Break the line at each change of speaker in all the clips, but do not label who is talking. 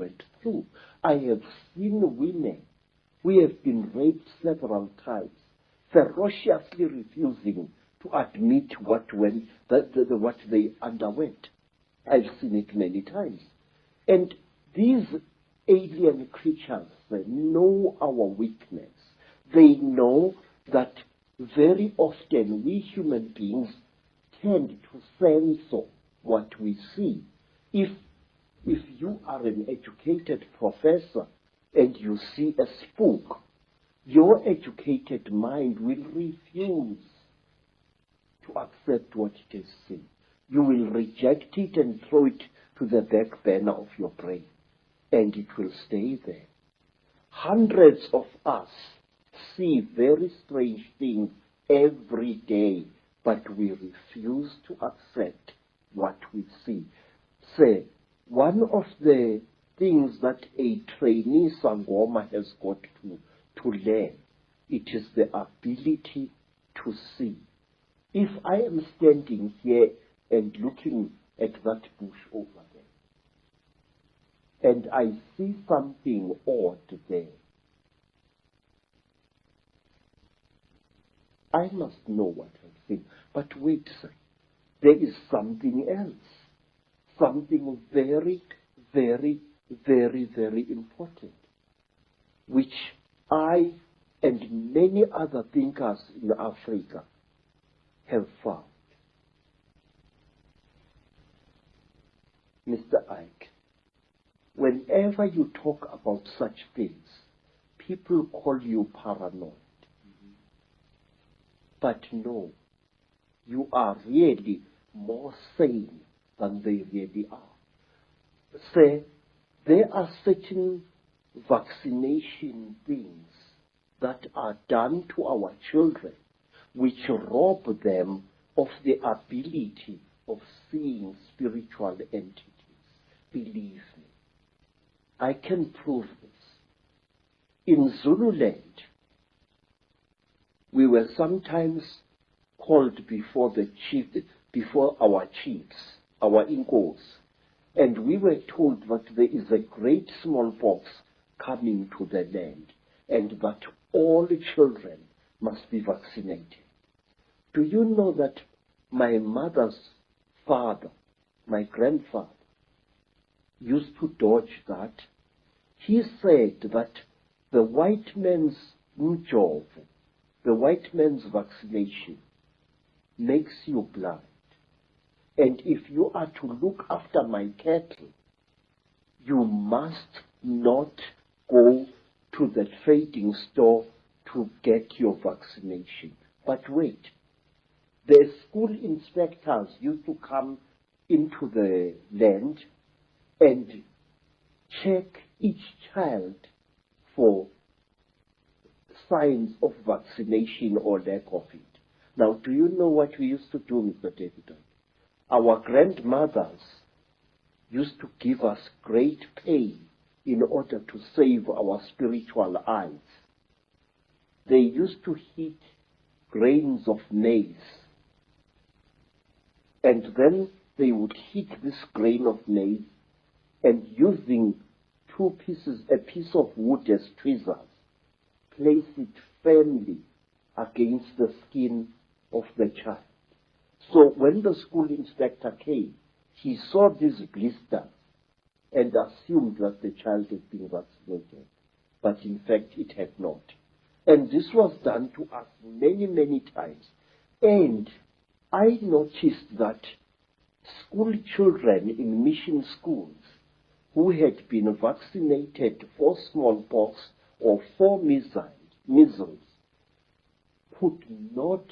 went through. I have seen women who have been raped several times, ferociously refusing to admit what they underwent. I've seen it many times. And these alien creatures, they know our weakness. They know that very often we human beings tend to censor what we see. If you are an educated professor and you see a spook, your educated mind will refuse to accept what it has seen. You will reject it and throw it to the back burner of your brain, and it will stay there. Hundreds of us see very strange things every day, but we refuse to accept what we see. Say, one of the things that a trainee Sangoma has got to learn, it is the ability to see. If I am standing here and looking at that bush over there, and I see something odd there, I must know what I've seen. But wait, sir, there is something else. Something very, very, very, very important, which I and many other thinkers in Africa have found. Mr. Ike, whenever you talk about such things, people call you paranoid. But no, you are really more sane than they really are. Say, there are certain vaccination things that are done to our children which rob them of the ability of seeing spiritual entities. Believe me, I can prove this. In Zululand, we were sometimes called before our chiefs, our Inkos, and we were told that there is a great smallpox coming to the land and that all children must be vaccinated. Do you know that my mother's father, my grandfather, used to dodge that? He said that the white man's job, the white man's vaccination, makes you blind. And if you are to look after my cattle, you must not go to the trading store to get your vaccination. But wait, the school inspectors used to come into the land and check each child for signs of vaccination or lack of it. Now, do you know what we used to do, Mr. David? Our grandmothers used to give us great pay in order to save our spiritual eyes. They used to heat grains of maize, and then they would heat this grain of maize, and using a piece of wood as tweezers, place it firmly against the skin of the child. So when the school inspector came, he saw these blisters and assumed that the child had been vaccinated. But in fact, it had not. And this was done to us many, many times. And I noticed that school children in mission schools who had been vaccinated for smallpox or for measles could not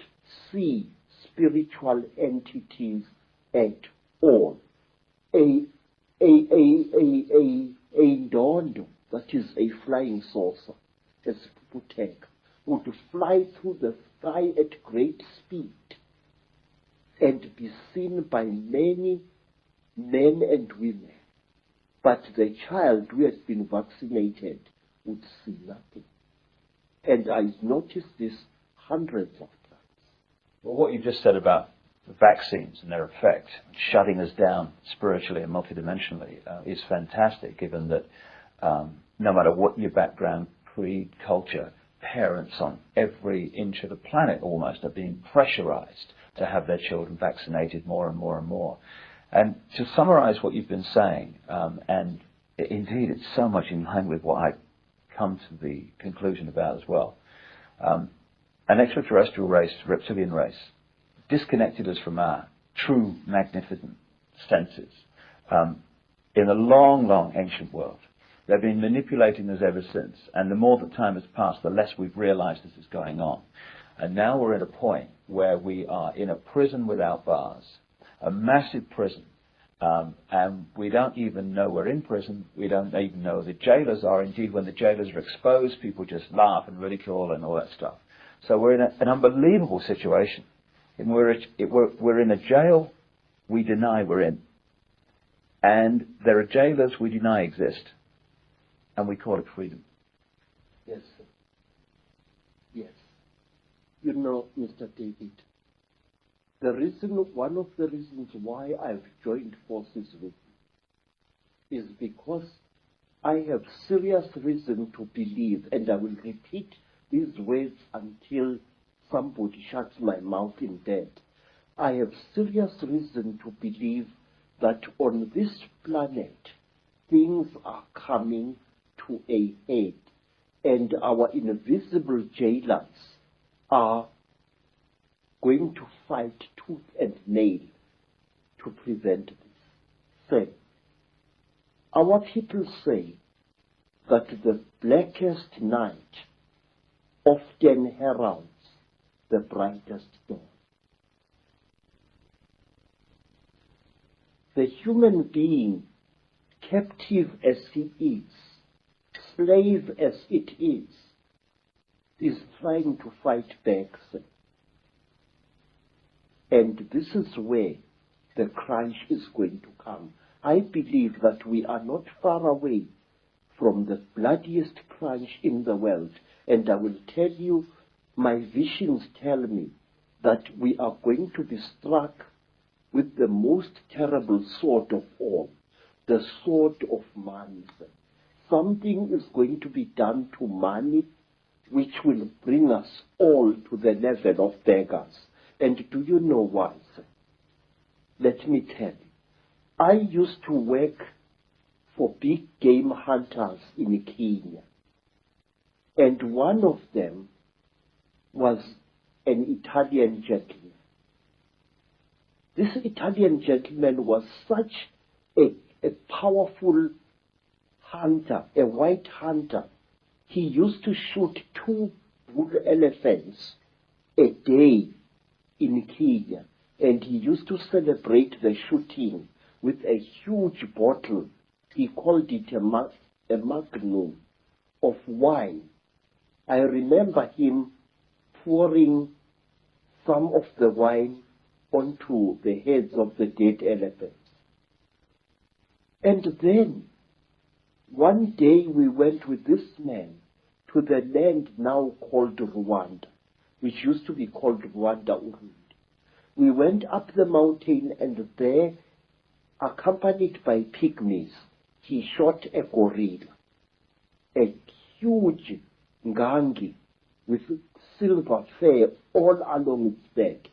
see spiritual entities at all. A ndondo, that is a flying saucer, as people take, would fly through the sky at great speed and be seen by many men and women. But the child who has been vaccinated would see nothing. And I noticed this hundreds of times.
Well, what you just said about vaccines and their effect, shutting us down spiritually and multidimensionally, is fantastic, given that no matter what your background, creed, culture, parents on every inch of the planet almost are being pressurized to have their children vaccinated more and more and more. And to summarize what you've been saying, and indeed it's so much in line with what I come to the conclusion about as well, an extraterrestrial race, reptilian race, disconnected us from our true magnificent senses in a long, long ancient world. They've been manipulating us ever since, and the more that time has passed, the less we've realized this is going on. And now we're at a point where we are in a prison without bars, a massive prison, and we don't even know we're in prison. We don't even know the jailers are. Indeed, when the jailers are exposed, people just laugh and ridicule and all that stuff. So we're in an unbelievable situation. And we're in a jail we deny we're in. And there are jailers we deny exist. And we call it freedom.
Yes, sir. Yes. You know, Mr. David, one of the reasons why I've joined forces with you is because I have serious reason to believe, and I will repeat these words until somebody shuts my mouth in death. I have serious reason to believe that on this planet, things are coming to a head, and our invisible jailers are going to fight tooth and nail to prevent this. Say, our people say that the blackest night often heralds the brightest dawn. The human being, captive as he is, slave as it is trying to fight back. And this is where the crunch is going to come. I believe that we are not far away from the bloodiest crunch in the world. And I will tell you, my visions tell me that we are going to be struck with the most terrible sword of all, the sword of money. Something is going to be done to money which will bring us all to the level of beggars. And do you know why, sir? Let me tell you. I used to work for big game hunters in Kenya. And one of them was an Italian gentleman. This Italian gentleman was such a powerful hunter, a white hunter. He used to shoot 2 bull elephants a day in Kenya, and he used to celebrate the shooting with a huge bottle. He called it a magnum of wine. I remember him pouring some of the wine onto the heads of the dead elephants. And then, one day we went with this man to the land now called Rwanda, which used to be called Rwanda Urundi. We went up the mountain, and there, accompanied by pygmies, he shot a gorilla, a huge ngangi with silver fur all along its back.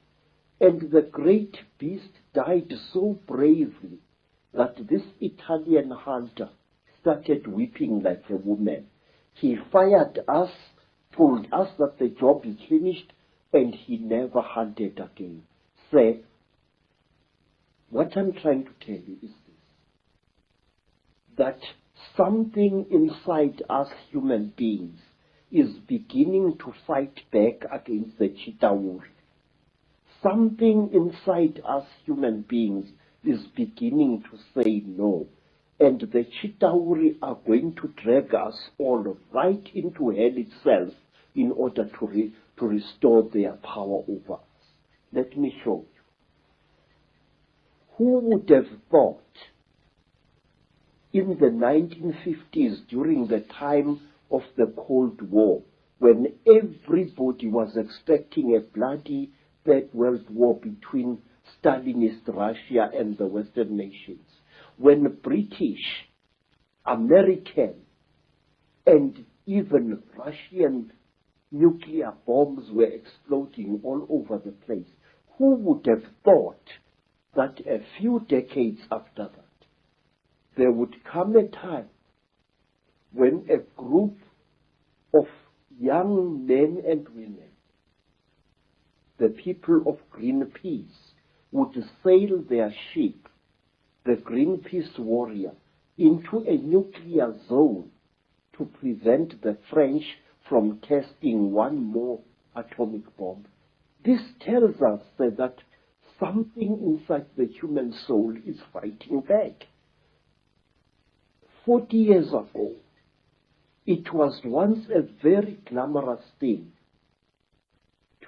And the great beast died so bravely that this Italian hunter started weeping like a woman. He fired us, told us that the job is finished, and he never hunted again. Sir, what I'm trying to tell you is this, that something inside us human beings is beginning to fight back against the Chitauri. Something inside us human beings is beginning to say no. And the Chitauri are going to drag us all right into hell itself in order to restore their power over us. Let me show you. Who would have thought in the 1950s, during the time of the Cold War, when everybody was expecting a bloody Third World War between Stalinist Russia and the Western nations, when British, American, and even Russian nuclear bombs were exploding all over the place, who would have thought that a few decades after that, there would come a time when a group of young men and women, the people of Greenpeace, would sail their ship, the Greenpeace Warrior, into a nuclear zone to prevent the French from testing one more atomic bomb. This tells us that something inside the human soul is fighting back. 40 years ago, it was once a very glamorous thing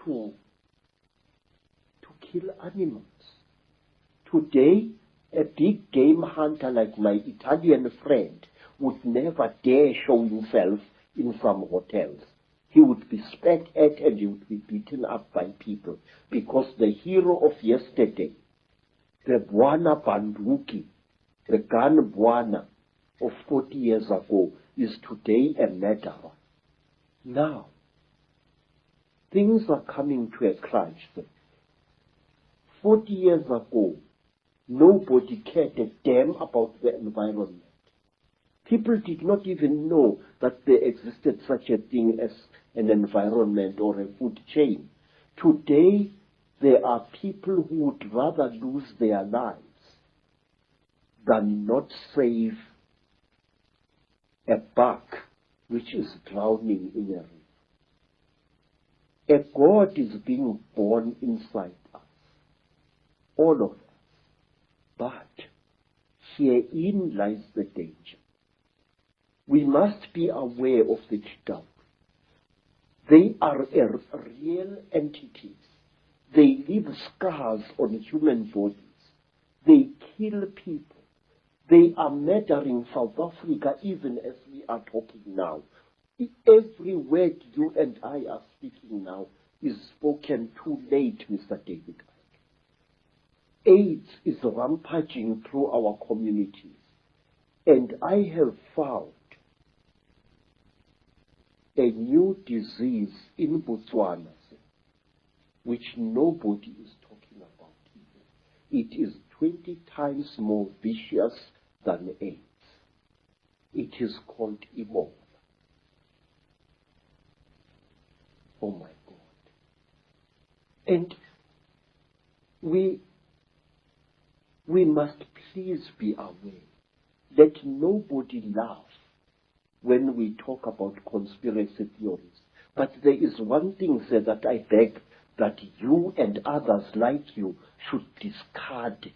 to kill animals. Today, a big game hunter like my Italian friend would never dare show himself in some hotels. He would be spat at and he would be beaten up by people because the hero of yesterday, the Buana Banduki, the gun Buana of 40 years ago, is today a murderer. Now, things are coming to a crunch. 40 years ago, nobody cared a damn about the environment. People did not even know that there existed such a thing as an environment or a food chain. Today, there are people who would rather lose their lives than not save a buck which is drowning in a river. A God is being born inside us, all of us. But herein lies the danger. We must be aware of the Chitauri. They are real entities. They leave scars on human bodies. They kill people. They are murdering South Africa even as we are talking now. Every word you and I are speaking now is spoken too late, Mr. David. AIDS is rampaging through our communities. And I have found a new disease in Botswana, which nobody is talking about even. It is 20 times more vicious than AIDS. It is called Ebola. Oh my God. And we must please be aware. Let nobody laugh when we talk about conspiracy theories. But there is one thing, sir, that I beg that you and others like you should discard.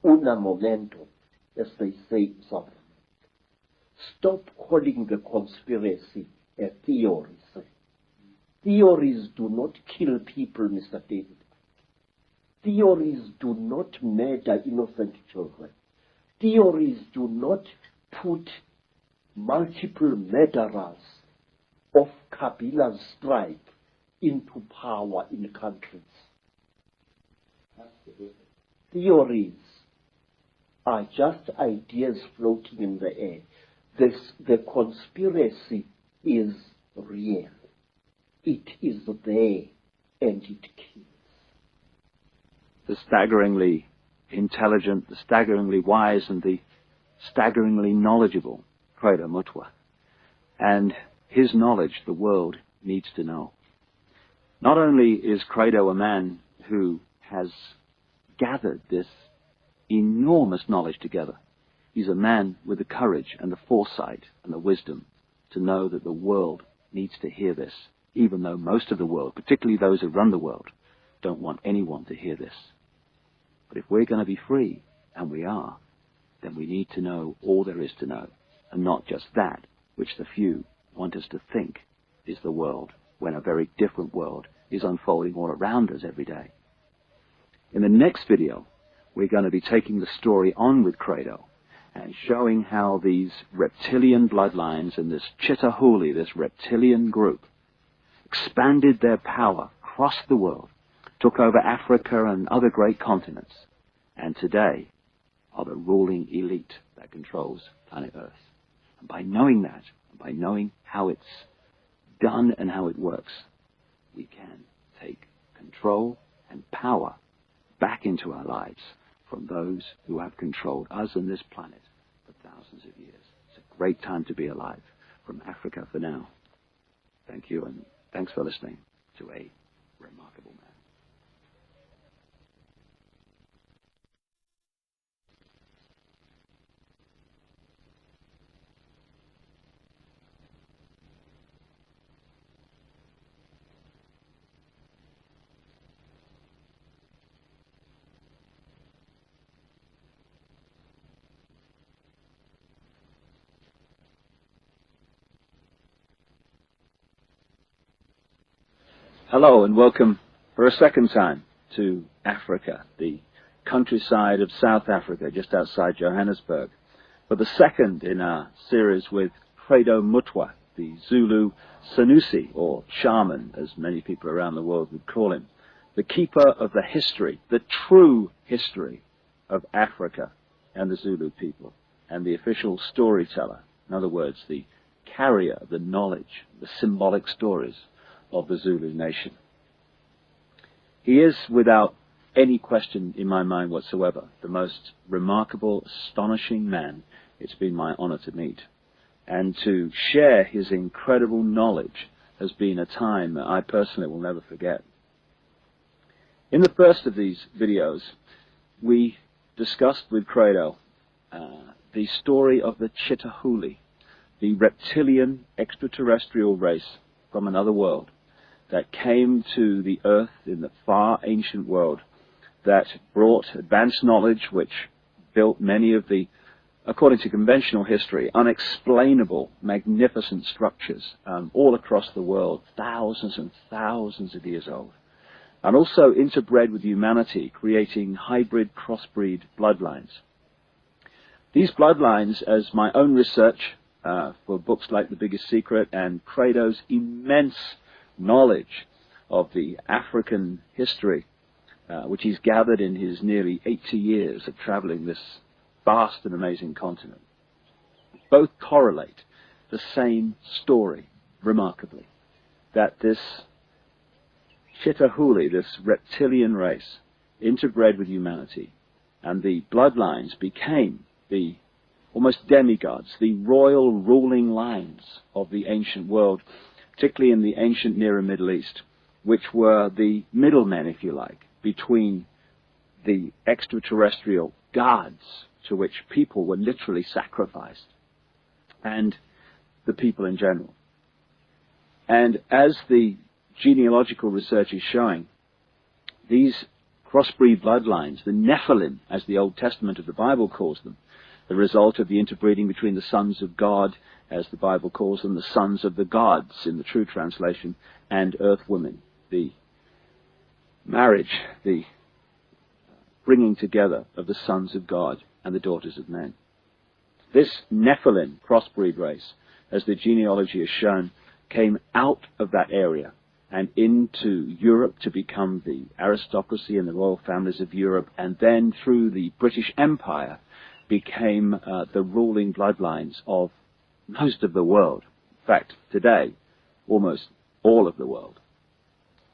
Una momento, as they say in South America. Stop calling the conspiracy a theory, sir. Theories do not kill people, Mr. David. Theories do not murder innocent children. Theories do not put multiple murderers of Kabila's stripe into power in countries. Theories are just ideas floating in the air. The conspiracy is real. It is there and it kills.
The staggeringly intelligent, the staggeringly wise, and the staggeringly knowledgeable Credo Mutwa. And his knowledge the world needs to know. Not only is Credo a man who has gathered this enormous knowledge together, he's a man with the courage and the foresight and the wisdom to know that the world needs to hear this, even though most of the world, particularly those who run the world, don't want anyone to hear this. But if we're going to be free, and we are, then we need to know all there is to know, and not just that which the few want us to think is the world, when a very different world is unfolding all around us every day. In the next video, we're going to be taking the story on with Credo and showing how these reptilian bloodlines and this Chitahuli, this reptilian group, expanded their power across the world took over Africa and other great continents, and today are the ruling elite that controls planet Earth. And by knowing that, and by knowing how it's done and how it works, we can take control and power back into our lives from those who have controlled us and this planet for thousands of years. It's a great time to be alive. From Africa for now. Thank you, and thanks for listening to A Remarkable Man. Hello and welcome for a second time to Africa, the countryside of South Africa, just outside Johannesburg. For the second in our series with Credo Mutwa, the Zulu Sanusi, or shaman, as many people around the world would call him, the keeper of the history, the true history of Africa and the Zulu people, and the official storyteller, in other words, the carrier of the knowledge, the symbolic stories of the Zulu nation. He is, without any question in my mind whatsoever, the most remarkable, astonishing man it's been my honor to meet. And to share his incredible knowledge has been a time that I personally will never forget. In the first of these videos, we discussed with Credo the story of the Chitahuli, the reptilian extraterrestrial race from another world that came to the earth in the far ancient world, that brought advanced knowledge which built many of the, according to conventional history, unexplainable, magnificent structures all across the world, thousands and thousands of years old, and also interbred with humanity, creating hybrid crossbreed bloodlines. These bloodlines, as my own research for books like The Biggest Secret and Credo's immense knowledge of the African history, which he's gathered in his nearly 80 years of traveling this vast and amazing continent, both correlate the same story, remarkably, that this Chitahuli, this reptilian race, interbred with humanity, and the bloodlines became the almost demigods, the royal ruling lines of the ancient world, particularly in the ancient Near and Middle East, which were the middlemen, if you like, between the extraterrestrial gods to which people were literally sacrificed and the people in general. And as the genealogical research is showing, these crossbreed bloodlines, the Nephilim, as the Old Testament of the Bible calls them, the result of the interbreeding between the sons of God, as the Bible calls them, the sons of the gods in the true translation, and earth women, the marriage, the bringing together of the sons of God and the daughters of men. This Nephilim crossbreed race, as the genealogy has shown, came out of that area and into Europe to become the aristocracy and the royal families of Europe, and then through the British Empire became the ruling bloodlines of most of the world. In fact, today, almost all of the world.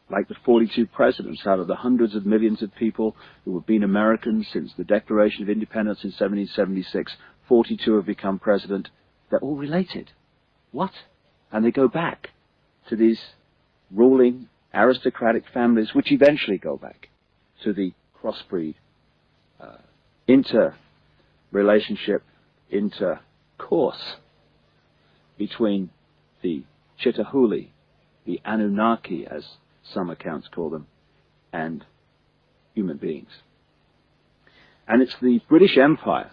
Like the 42 presidents out of the hundreds of millions of people who have been Americans since the Declaration of Independence in 1776, 42 have become president. They're all related. What? And they go back to these ruling aristocratic families, which eventually go back to the crossbreed, interrelationship, intercourse between the Chitahuli, the Anunnaki, as some accounts call them, and human beings. And it's the British Empire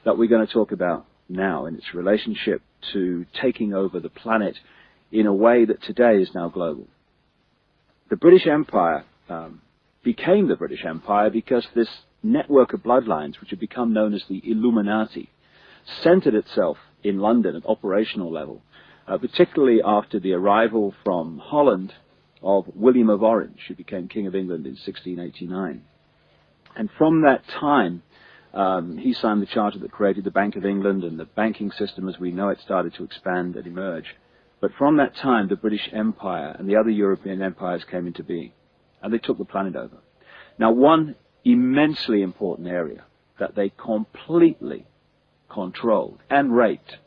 that we're going to talk about now in its relationship to taking over the planet in a way that today is now global. The British Empire became the British Empire because this network of bloodlines, which had become known as the Illuminati, centered itself in London at operational level, particularly after the arrival from Holland
of William of Orange, who became King of England in 1689. And from that time, he signed the charter that created the Bank of England, and the banking system as we know it started to expand and emerge. But from that time, the British Empire and the other European empires came into being, and they took the planet over. Now, one immensely important area that they completely controlled and raped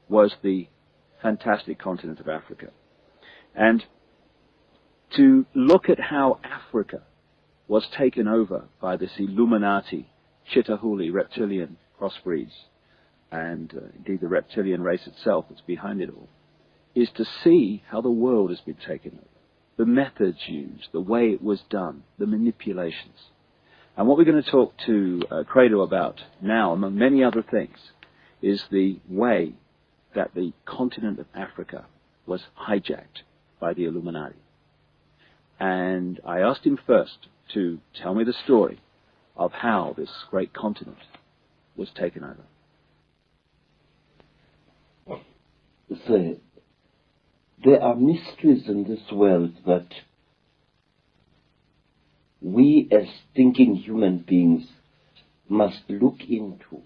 was the fantastic continent of Africa. And to look at how Africa was taken over by this Illuminati, Chitahuli reptilian crossbreeds, and indeed the reptilian race itself that's behind it all, is to see how the world has been taken over, the methods used, the way it was done, the manipulations. And what we're going to talk to Credo about now, among many other things, is the way that the continent of Africa was hijacked by the Illuminati. And I asked him first to tell me the story of how this great continent was taken over.
There are mysteries in this world that we as thinking human beings must look into.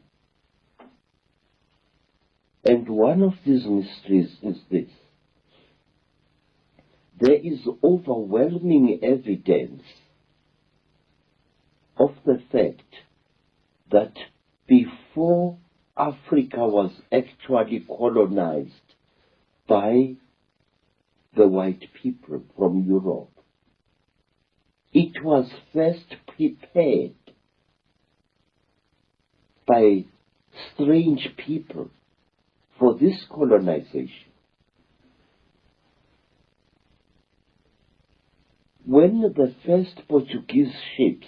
And one of these mysteries is this. There is overwhelming evidence of the fact that before Africa was actually colonized by the white people from Europe, it was first prepared by strange people for this colonization. When the first Portuguese ships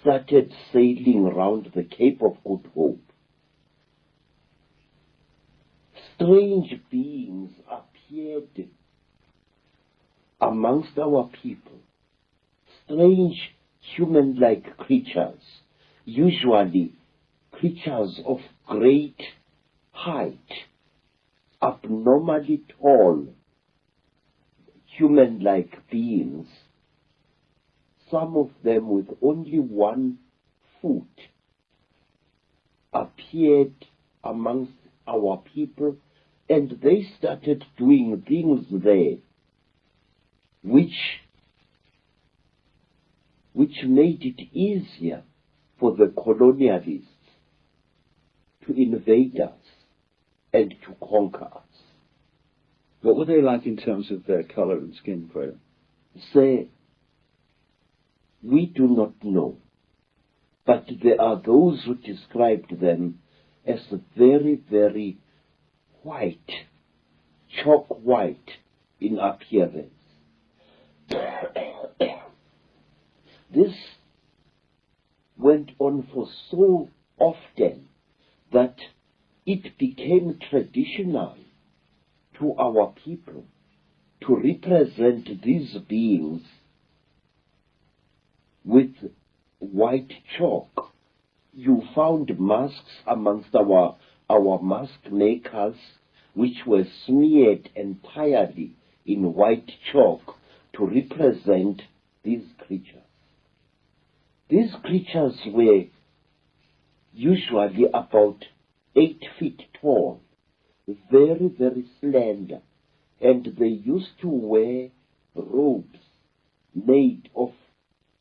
started sailing around the Cape of Good Hope, strange beings appeared amongst our people, strange human-like creatures, usually creatures of great height, abnormally tall, human-like beings, some of them with only 1 foot, appeared amongst our people, and they started doing things there which made it easier for the colonialists to invade us and to conquer us.
What were they like in terms of their color and skin, Credo?
We do not know, but there are those who described them as very, very white, chalk white in appearance. This went on for so often that it became traditional to our people to represent these beings with white chalk. You found masks amongst our mask makers which were smeared entirely in white chalk to represent these creatures. These creatures were usually about 8 feet tall, very, very slender, and they used to wear robes made of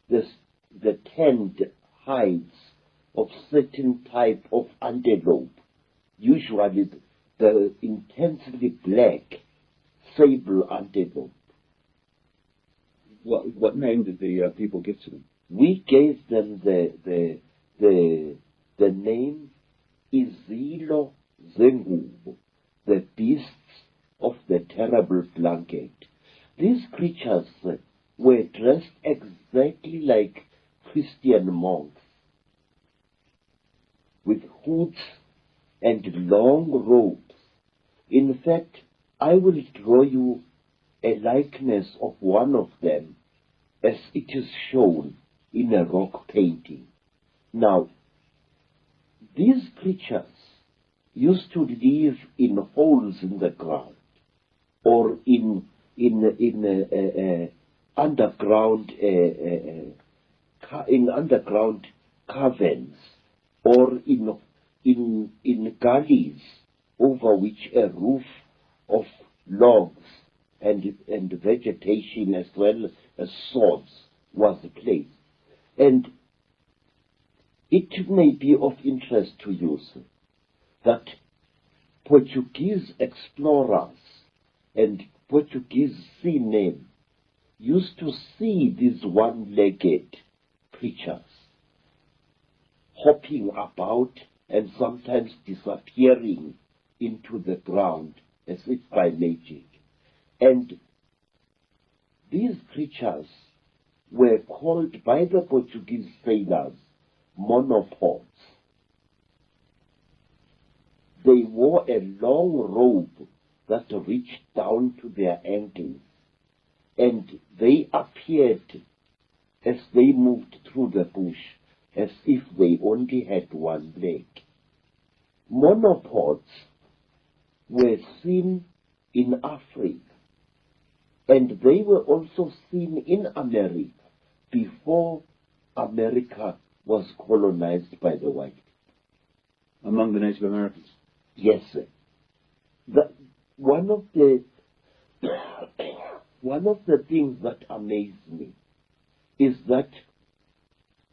the tanned hides of certain type of antelope, usually the intensely black sable antelope.
What name did the people give to them?
We gave them the name Izilo Zengubo, the beasts of the terrible blanket. These creatures were dressed exactly like Christian monks, with hoods and long robes. In fact, I will draw you a likeness of one of them as it is shown in a rock painting. Now, these creatures used to live in holes in the ground or in underground caverns, or in gullies over which a roof of logs and vegetation as well as sods was placed. And it may be of interest to you, sir, that Portuguese explorers and Portuguese seamen used to see these one-legged creatures hopping about and sometimes disappearing into the ground as if by magic. And these creatures were called by the Portuguese sailors monopods. They wore a long robe that reached down to their ankles, and they appeared as they moved through the bush as if they only had one leg. Monopods were seen in Africa, and they were also seen in America before America was colonized by the white.
Among the Native Americans?
Yes, sir. One of the things that amazed me is that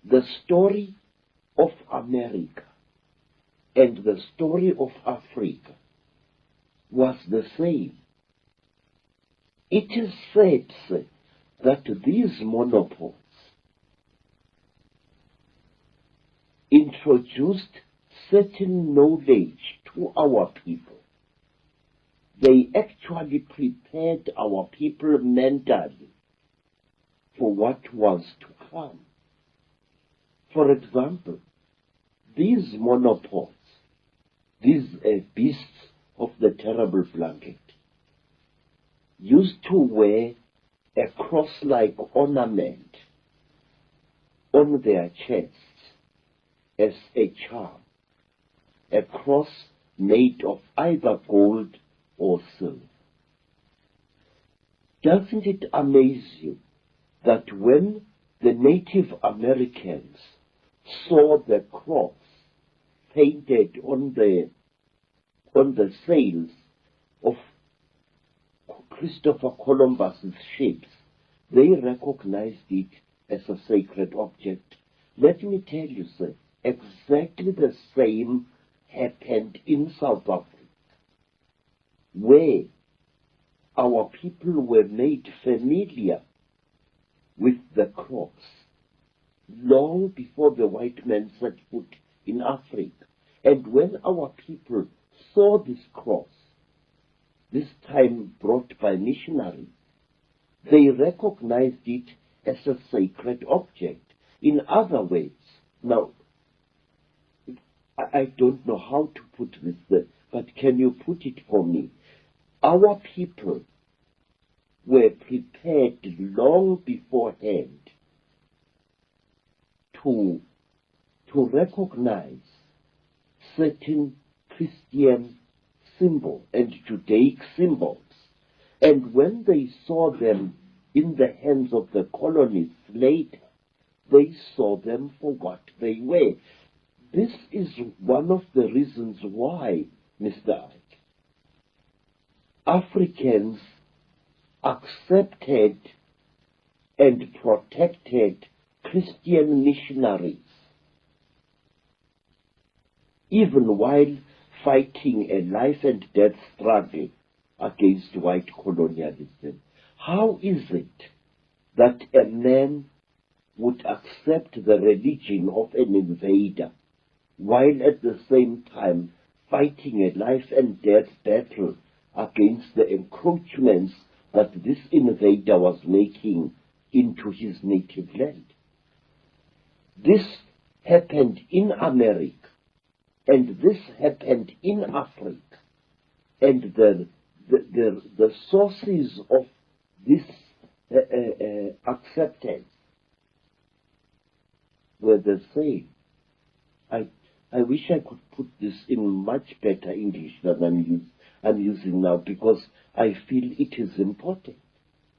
the story of America and the story of Africa was the same. It is said, sir, that these monopods introduced certain knowledge to our people. They actually prepared our people mentally for what was to come. For example, these monopods, these beasts of the terrible blanket, used to wear a cross-like ornament on their chests as a charm, a cross made of either gold or silver. Doesn't it amaze you that when the Native Americans saw the cross painted on the sails of Christopher Columbus's ships, they recognized it as a sacred object? Let me tell you, sir, exactly the same happened in South Africa, where our people were made familiar with the cross long before the white man set foot in Africa. And when our people saw this cross, this time brought by missionaries, they recognized it as a sacred object. In other words, now, I don't know how to put this, but can you put it for me? Our people were prepared long beforehand to recognize certain Christian symbols and Judaic symbols. And when they saw them in the hands of the colonists later, they saw them for what they were. This is one of the reasons why, Mr. Ike, Africans accepted and protected Christian missionaries, even while fighting a life and death struggle against white colonialism. How is it that a man would accept the religion of an invader while at the same time fighting a life and death battle against the encroachments that this invader was making into his native land? This happened in America, and this happened in Africa, and the sources of this acceptance were the same. I wish I could put this in much better English than I'm using now, because I feel it is important.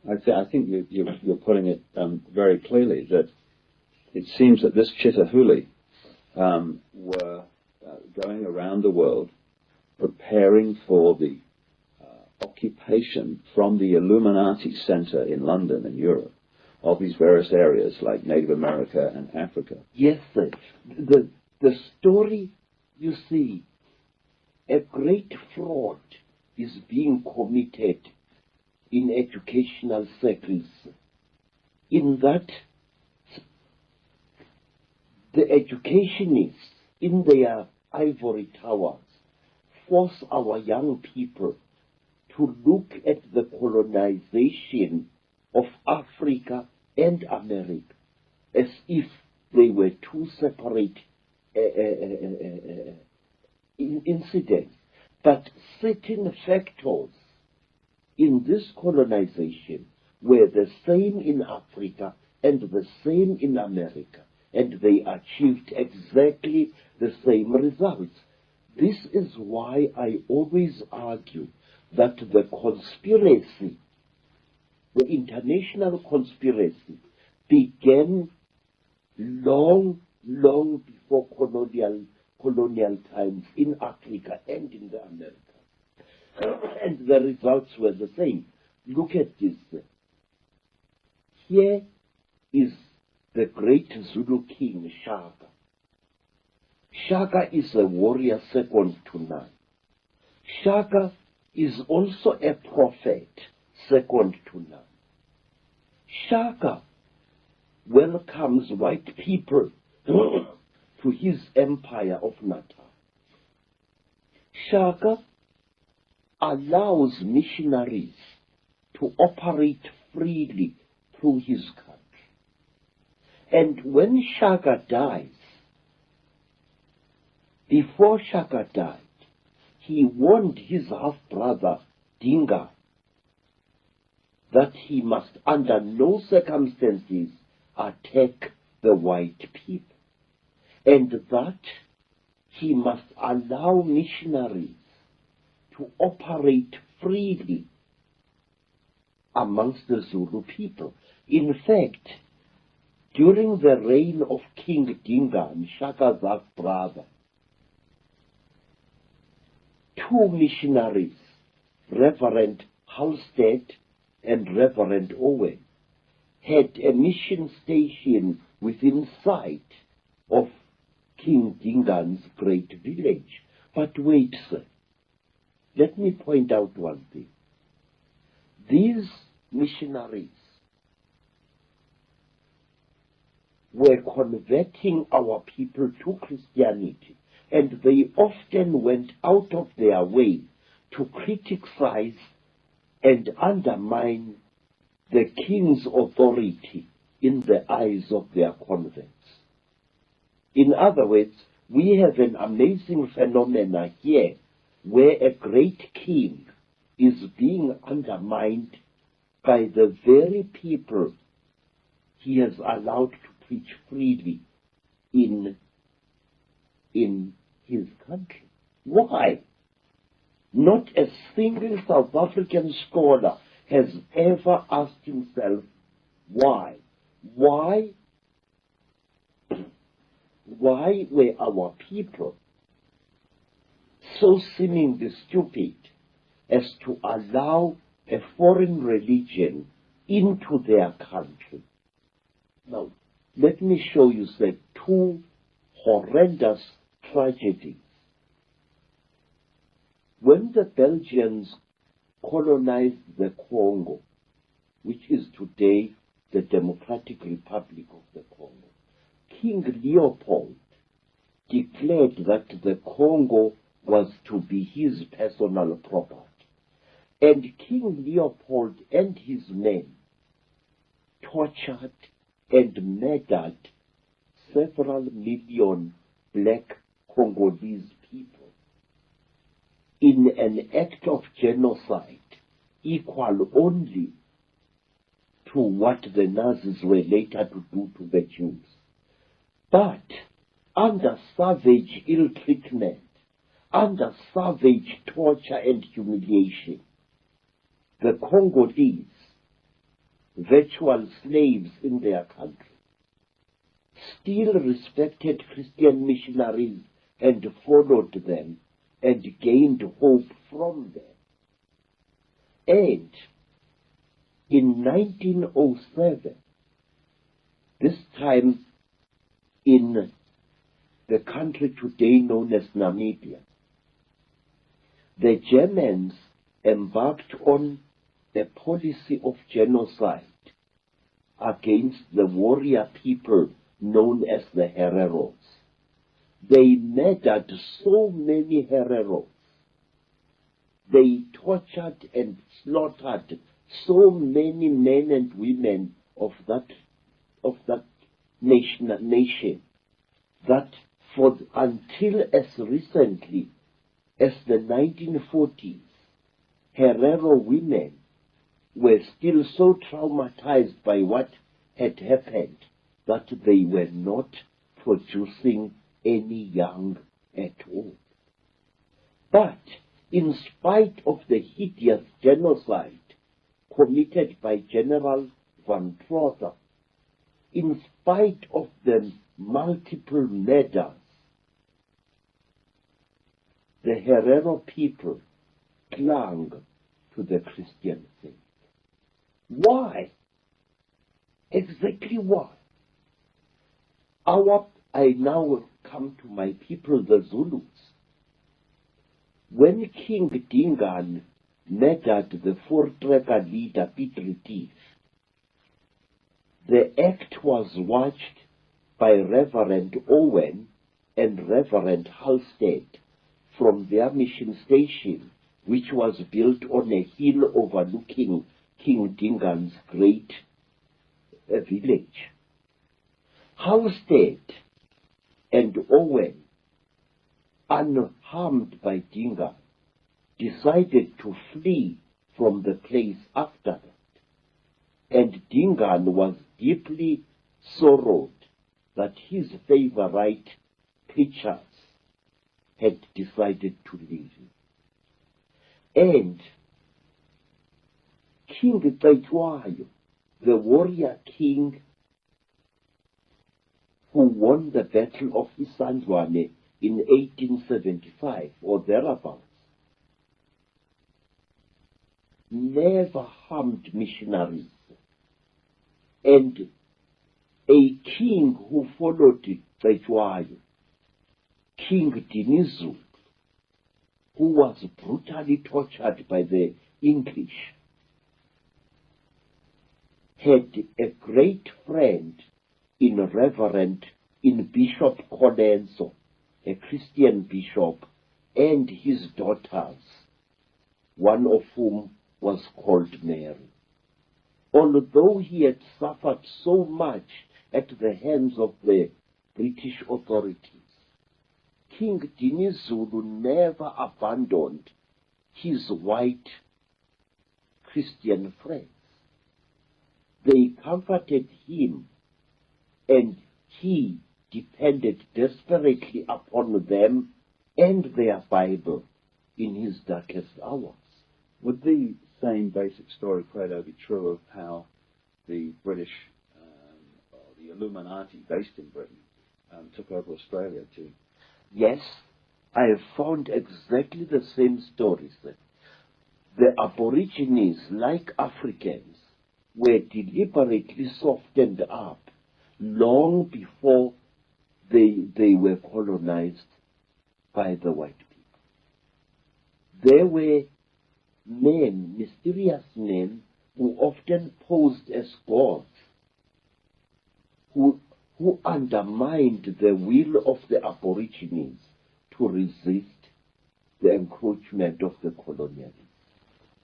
I think you're putting it very clearly that it seems that this Chitahuli were going around the world preparing for the occupation from the Illuminati center in London and Europe of these various areas like Native America and Africa.
Yes, sir. The story, you see, a great fraud is being committed in educational circles, in that the educationists in their ivory towers force our young people to look at the colonization of Africa and America as if they were two separate incidents. But certain factors in this colonization were the same in Africa and the same in America, and they achieved exactly the same results. This is why I always argue that the conspiracy, the international conspiracy, began long before colonial times in Africa and in the Americas. And the results were the same. Look at this. Here is the great Zulu king, Shaka. Shaka is a warrior second to none. Shaka is also a prophet second to none. Shaka welcomes white people to his empire of Natal. Shaka allows missionaries to operate freely through his country. And when Shaka dies, before Shaka died, he warned his half-brother Dinga that he must under no circumstances attack the white people, and that he must allow missionaries to operate freely amongst the Zulu people. In fact, during the reign of King Dinga, Shaka's half-brother, two missionaries, Reverend Halstead and Reverend Owen, had a mission station within sight of King Dinga's great village. But wait, sir, let me point out one thing. These missionaries were converting our people to Christianity, and they often went out of their way to criticize and undermine the king's authority in the eyes of their converts. In other words, we have an amazing phenomena here where a great king is being undermined by the very people he has allowed to preach freely in his country. Why? Not a single South African scholar has ever asked himself why. Why were our people so seemingly stupid as to allow a foreign religion into their country? Now, let me show you the two horrendous tragedies. When the Belgians colonized the Congo, which is today the Democratic Republic of the Congo, King Leopold declared that the Congo was to be his personal property. And King Leopold and his men tortured and murdered several million black Congolese people in an act of genocide equal only to what the Nazis were later to do to the Jews. But under savage ill treatment, under savage torture and humiliation, the Congolese virtual slaves in their country, still respected Christian missionaries and followed them and gained hope from them. And in 1907, this time in the country today known as Namibia, the Germans embarked on a policy of genocide against the warrior people known as the Hereros. They murdered so many Hereros. They tortured and slaughtered so many men and women of that nation that until as recently as the 1940s, Herero women were still so traumatized by what had happened that they were not producing any young at all. But in spite of the hideous genocide committed by General von Trotha, in spite of the multiple murders, the Herero people clung to the Christian faith. Why? Exactly why? I now come to my people, the Zulus. When King Dingaan murdered the four-tracker leader Piet Retief, the act was watched by Reverend Owen and Reverend Halstead from their mission station, which was built on a hill overlooking King Dingaan's great village. Halstead and Owen, unharmed by Dingaan, decided to flee from the place after that. And Dingaan was deeply sorrowed that his favorite preachers had decided to leave him. And King Taitwayo, the warrior king who won the Battle of Isandlwane in 1875 or thereabouts, never harmed missionaries. And a king who followed Taitwayo, King Dinizulu, who was brutally tortured by the English, had a great friend in Bishop Colenso, a Christian bishop, and his daughters, one of whom was called Mary. Although he had suffered so much at the hands of the British authorities, King Dinizulu never abandoned his white Christian friends. They comforted him, and he depended desperately upon them and their Bible in his darkest hours.
Would the same basic story, Credo, be true of how the British, or the Illuminati based in Britain, took over Australia too?
Yes, I have found exactly the same stories. The Aborigines, like Africans, were deliberately softened up long before they were colonized by the white people. There were men, mysterious men, who often posed as gods, who undermined the will of the Aborigines to resist the encroachment of the colonialists.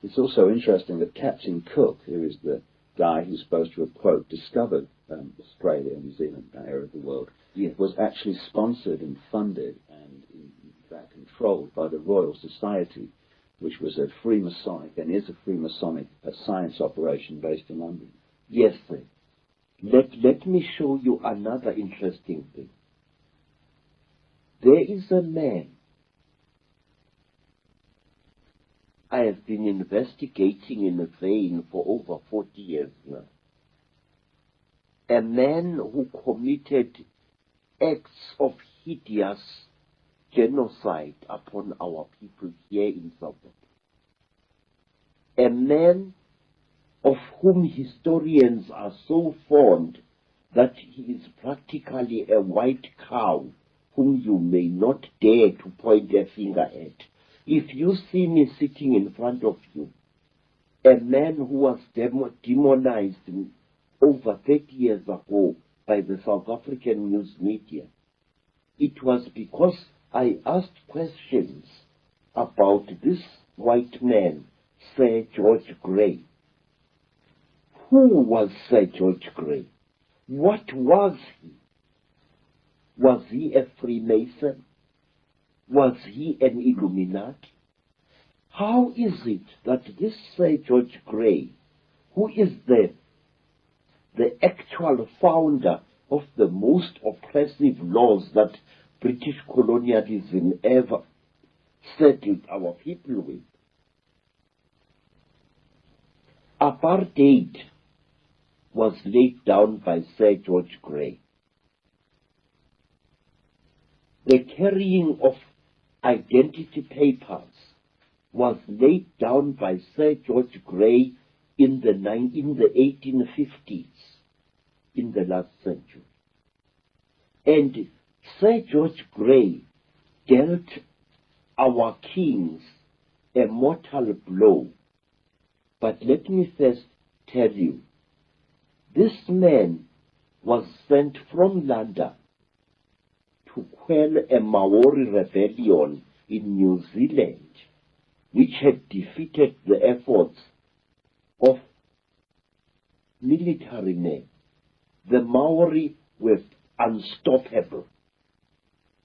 It's also interesting that Captain Cook, who is the guy who's supposed to have, quote, discovered Australia and New Zealand, that area of the world,
yes,
was actually sponsored and funded and in fact controlled by the Royal Society, which was a Freemasonic and is a Freemasonic science operation based in London.
Yes, sir. Let me show you another interesting thing. There is a man I have been investigating in a vein for over 40 years now. a man who committed acts of hideous genocide upon our people here in South Africa. A man of whom historians are so fond that he is practically a white cow whom you may not dare to point a finger at. If you see me sitting in front of you, a man who was demonized over 30 years ago by the South African news media, it was because I asked questions about this white man, Sir George Grey. Who was Sir George Grey? What was he? Was he a Freemason? Was he an Illuminati? How is it that this Sir George Grey, who is the actual founder of the most oppressive laws that British colonialism ever settled our people with, apartheid was laid down by Sir George Grey. The carrying of identity papers was laid down by Sir George Grey in the 1850s, in the last century. And Sir George Grey dealt our kings a mortal blow. But let me first tell you, this man was sent from London to quell a Maori rebellion in New Zealand, which had defeated the efforts of military men. The Maori were unstoppable.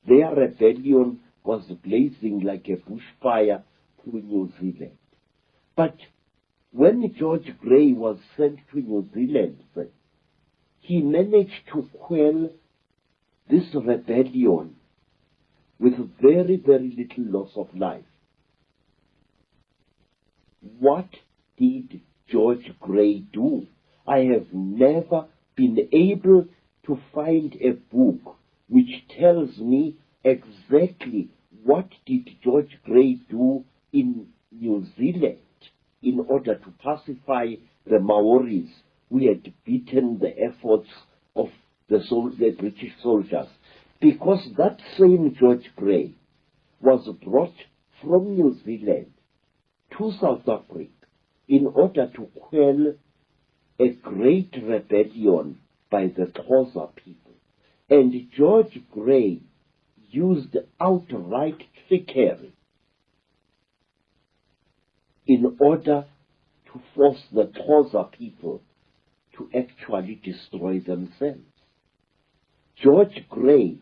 Their rebellion was blazing like a bushfire through New Zealand. But when George Grey was sent to New Zealand, he managed to quell this rebellion with very, very little loss of life. What did George Grey do? I have never been able to find a book which tells me exactly what did George Grey do in New Zealand in order to pacify the Maoris who had beaten the efforts of the British soldiers. Because that same George Grey was brought from New Zealand to South Africa in order to quell a great rebellion by the Xhosa people. And George Grey used outright trickery in order to force the Xhosa people to actually destroy themselves. George Grey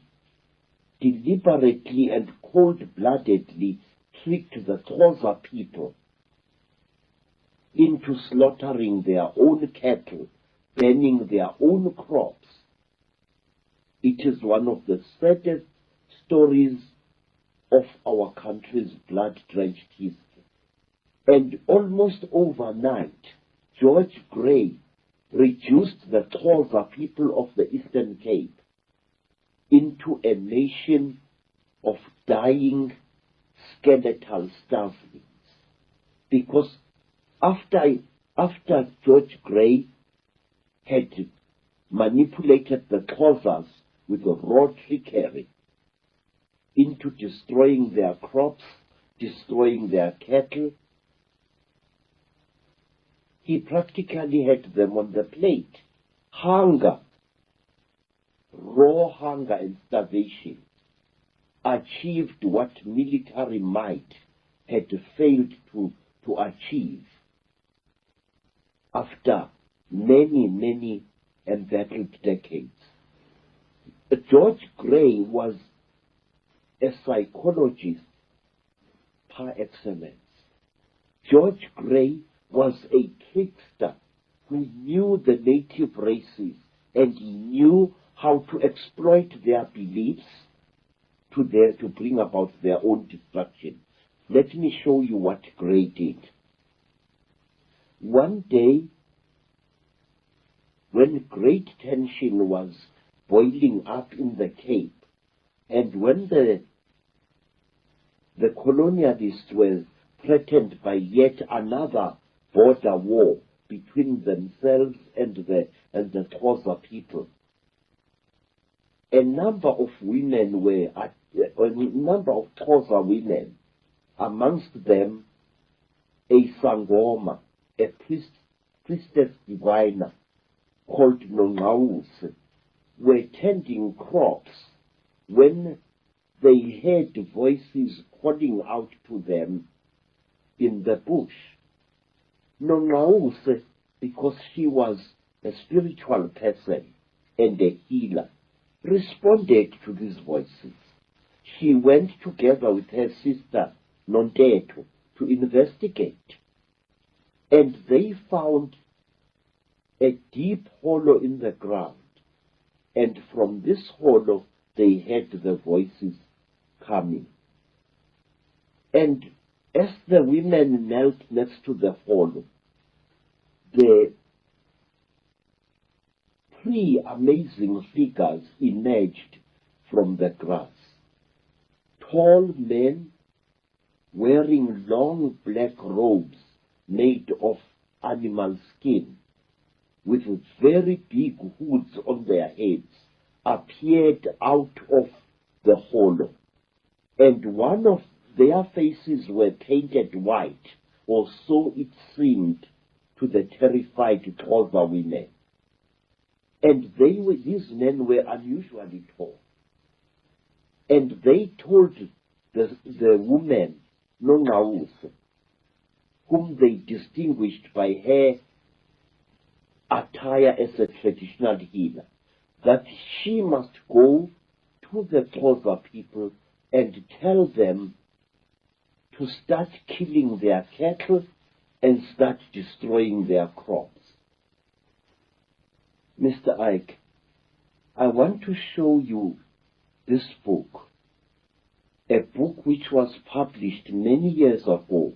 deliberately and cold-bloodedly tricked the Xhosa people into slaughtering their own cattle, burning their own crops. It is one of the saddest stories of our country's blood-drenched history. And almost overnight, George Grey reduced the Xhosa people of the Eastern Cape into a nation of dying skeletal starvelings. Because after George Grey had manipulated the Xhosas with raw trickery into destroying their crops, destroying their cattle, he practically had them on the plate. Hunger, raw hunger and starvation achieved what military might had failed to achieve after many, many embattled decades. George Grey was a psychologist par excellence. George Grey was a trickster who knew the native races and he knew how to exploit their beliefs to bring about their own destruction. Let me show you what Grey did. One day, when great tension was boiling up in the Cape, and when the colonialists were threatened by yet another border war between themselves and the Xhosa people, a number of Xhosa women, amongst them a Sangoma, a priestess diviner called Nongawuse, were tending crops when they heard voices calling out to them in the bush. Nongawuse, because she was a spiritual person and a healer, responded to these voices. She went together with her sister Nonteto to investigate, and they found a deep hollow in the ground, and from this hollow they heard the voices coming. And as the women knelt next to the hollow, the three amazing figures emerged from the grass. Tall men wearing long black robes made of animal skin, with very big hoods on their heads, appeared out of the hollow, and one of their faces were painted white, or so it seemed to the terrified Xhosa women. And these men were unusually tall. And they told the woman, Nongawuse, whom they distinguished by her attire as a traditional healer, that she must go to the Xhosa people and tell them to start killing their cattle and start destroying their crops. Mr. Ike, I want to show you this book, a book which was published many years ago,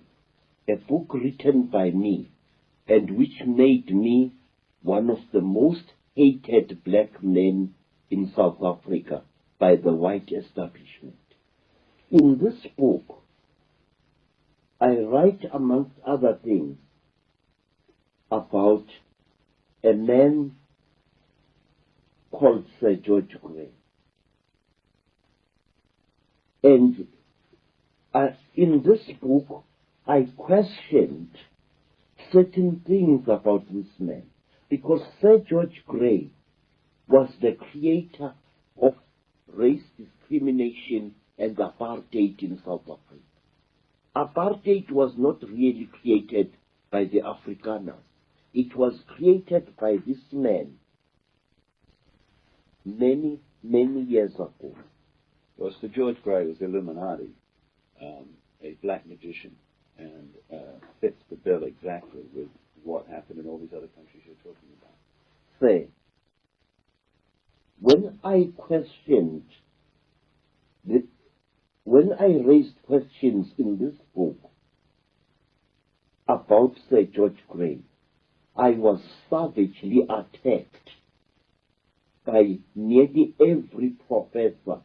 a book written by me, and which made me one of the most hated black men in South Africa by the white establishment. In this book, I write, amongst other things, about a man called Sir George Grey. And in this book, I questioned certain things about this man, because Sir George Grey was the creator of race discrimination and apartheid in South Africa. Apartheid was not really created by the Afrikaners. It was created by this man many, many years ago.
Well, Sir George Grey was Illuminati, a black magician, and fits the bill exactly with what happened in all these other countries you're talking about.
Say, when I questioned, when I raised questions in this book about Sir George Grey, I was savagely attacked by nearly every professor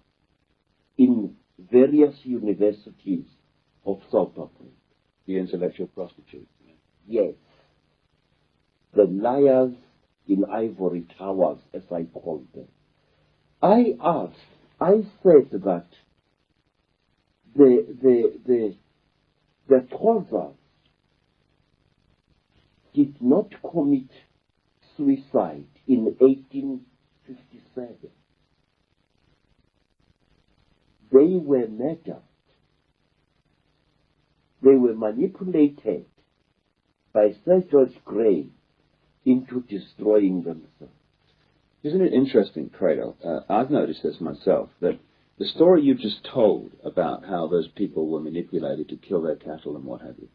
in various universities of South Africa.
The intellectual prostitutes.
Yes. The liars in ivory towers, as I call them. I said that the Xhosa did not commit suicide in 1857. They were murdered. They were manipulated by Sir George Grey into destroying themselves.
Isn't it interesting, Credo? I've noticed this myself, that the story you just told about how those people were manipulated to kill their cattle and what have you,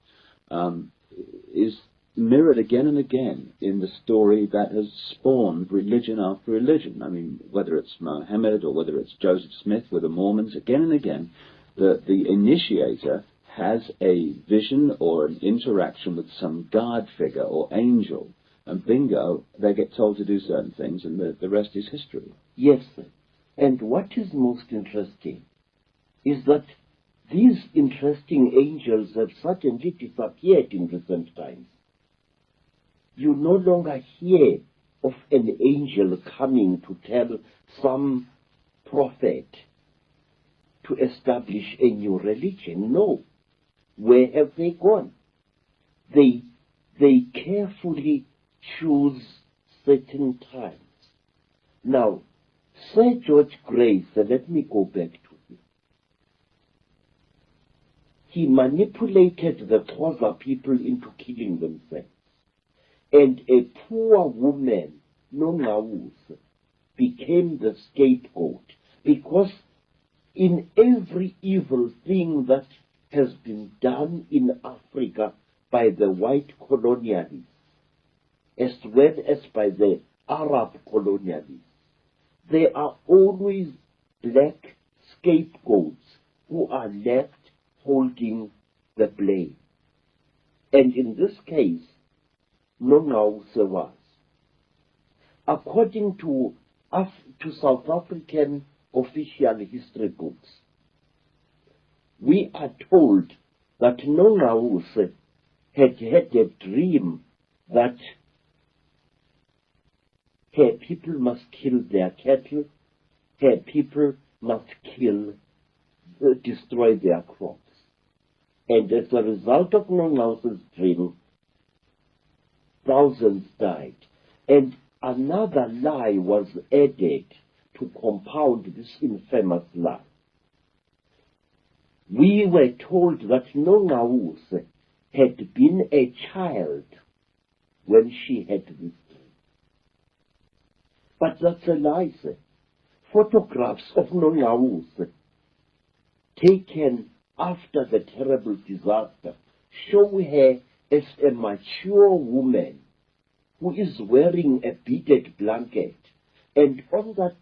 is mirrored again and again in the story that has spawned religion after religion. I mean, whether it's Mohammed or whether it's Joseph Smith with the Mormons, again and again, the initiator has a vision or an interaction with some guard figure or angel and bingo, they get told to do certain things, and the rest is history.
Yes, sir. And what is most interesting is that these interesting angels have suddenly disappeared in recent times. You no longer hear of an angel coming to tell some prophet to establish a new religion. No. Where have they gone? They carefully choose certain times. Now, Sir George Grey, let me go back to him. He manipulated the Xhosa people into killing themselves. And a poor woman, Nongawus, became the scapegoat, because in every evil thing that has been done in Africa by the white colonialists, as well as by the Arab colonialists, there are always black scapegoats who are left holding the blame. And in this case, Nongawuse was. According to South African official history books, we are told that Nongawuse had a dream that her people must kill their cattle, her people must destroy their crops. And as a result of Nongawuse's dream, thousands died. And another lie was added to compound this infamous lie. We were told that Nongawuse had been a child when she had this dream. But that's a lie, sir. Photographs of Nongawuse taken after the terrible disaster show her as a mature woman who is wearing a beaded blanket, and on that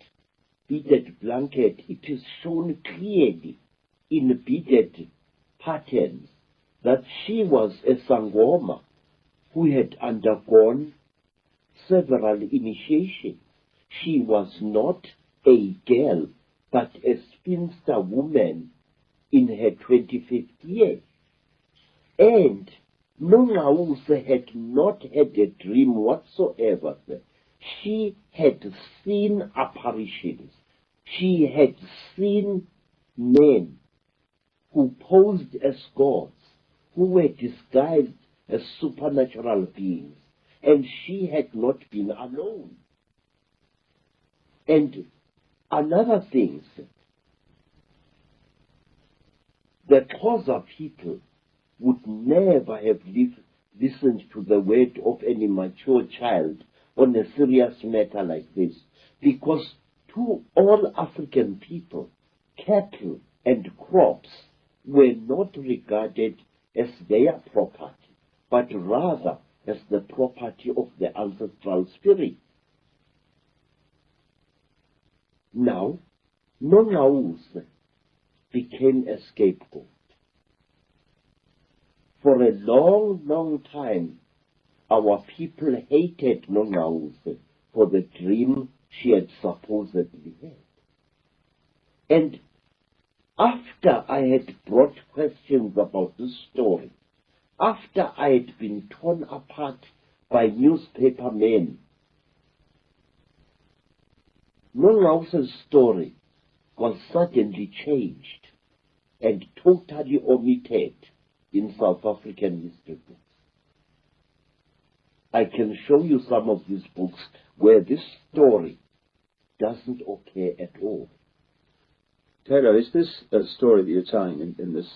beaded blanket it is shown clearly in beaded patterns that she was a Sangoma who had undergone several initiations. She was not a girl, but a spinster woman in her 25th year. And Nongawuse had not had a dream whatsoever. She had seen apparitions. She had seen men who posed as gods, who were disguised as supernatural beings, and she had not been alone. And another thing, the Xhosa people would never have listened to the word of any mature child on a serious matter like this, because to all African people, cattle and crops were not regarded as their property, but rather as the property of the ancestral spirit. Now, Nongawuse became a scapegoat. For a long, long time, our people hated Nongawuse for the dream she had supposedly had. And after I had brought questions about this story, after I had been torn apart by newspaper men, Nongawuse's story was suddenly changed and totally omitted in South African history books. I can show you some of these books where this story doesn't occur at all.
Taylor, is this a story that you're telling in this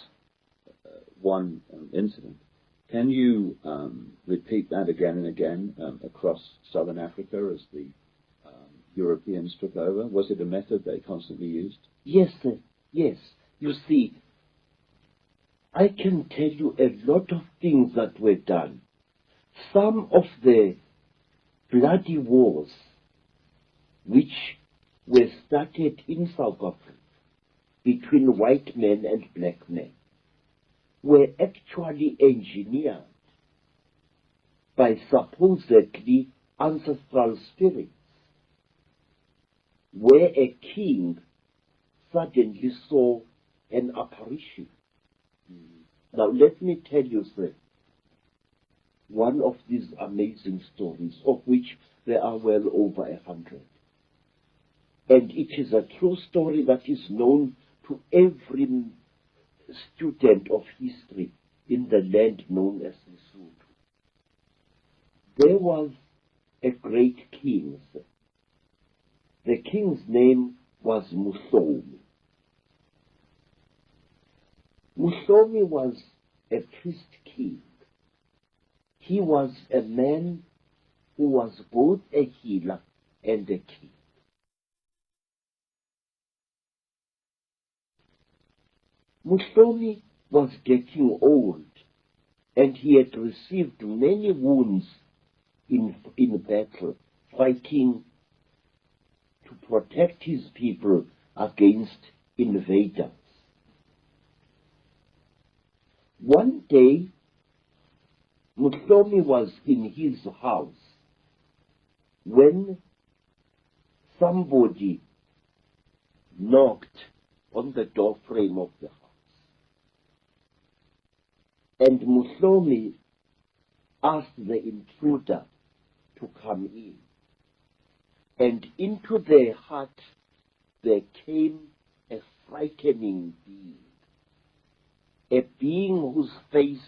one incident? Can you repeat that again and again across southern Africa as the Europeans took over? Was it a method they constantly used?
Yes, sir. Yes. You see, I can tell you a lot of things that were done. Some of the bloody wars which were started in South Africa between white men and black men were actually engineered by supposedly ancestral spirits, where a king suddenly saw an apparition. Now let me tell you, sir, one of these amazing stories, of which there are well over 100. And it is a true story that is known to every student of history in the land known as Lesotho. There was a great king, sir. The king's name was Musomi. Musomi was a priest king. He was a man who was both a healer and a king. Musomi was getting old, and he had received many wounds in battle, fighting to protect his people against invaders. One day, Musomi was in his house when somebody knocked on the door frame of the house. And Musomi asked the intruder to come in. And into their hut there came a frightening being, a being whose face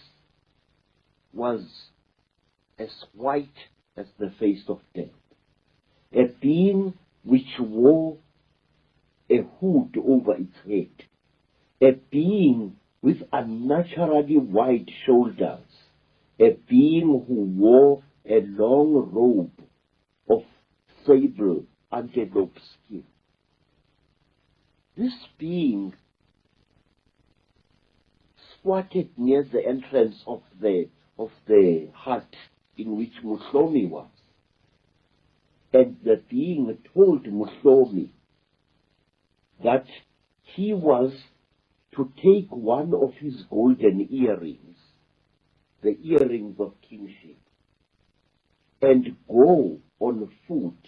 was as white as the face of death, a being which wore a hood over its head, a being with unnaturally wide shoulders, a being who wore a long robe of sable antelope skin. This being squatted near the entrance of the hut in which Musomi was, and the being told Musomi that he was to take one of his golden earrings, the earrings of kingship, and go on foot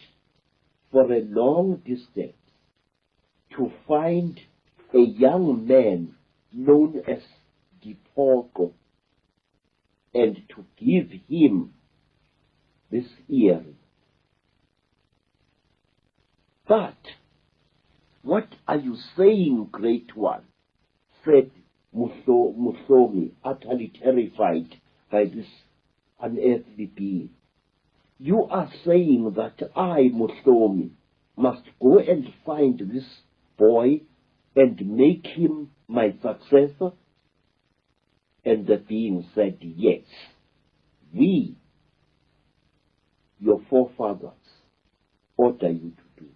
for a long distance to find a young man known as Dipoko, and to give him this earring. But what are you saying, great one? Said Musomi, utterly terrified by this unearthly being. You are saying that I, Musomi, must go and find this boy and make him my successor? And the being said, yes, we, your forefathers, order you to do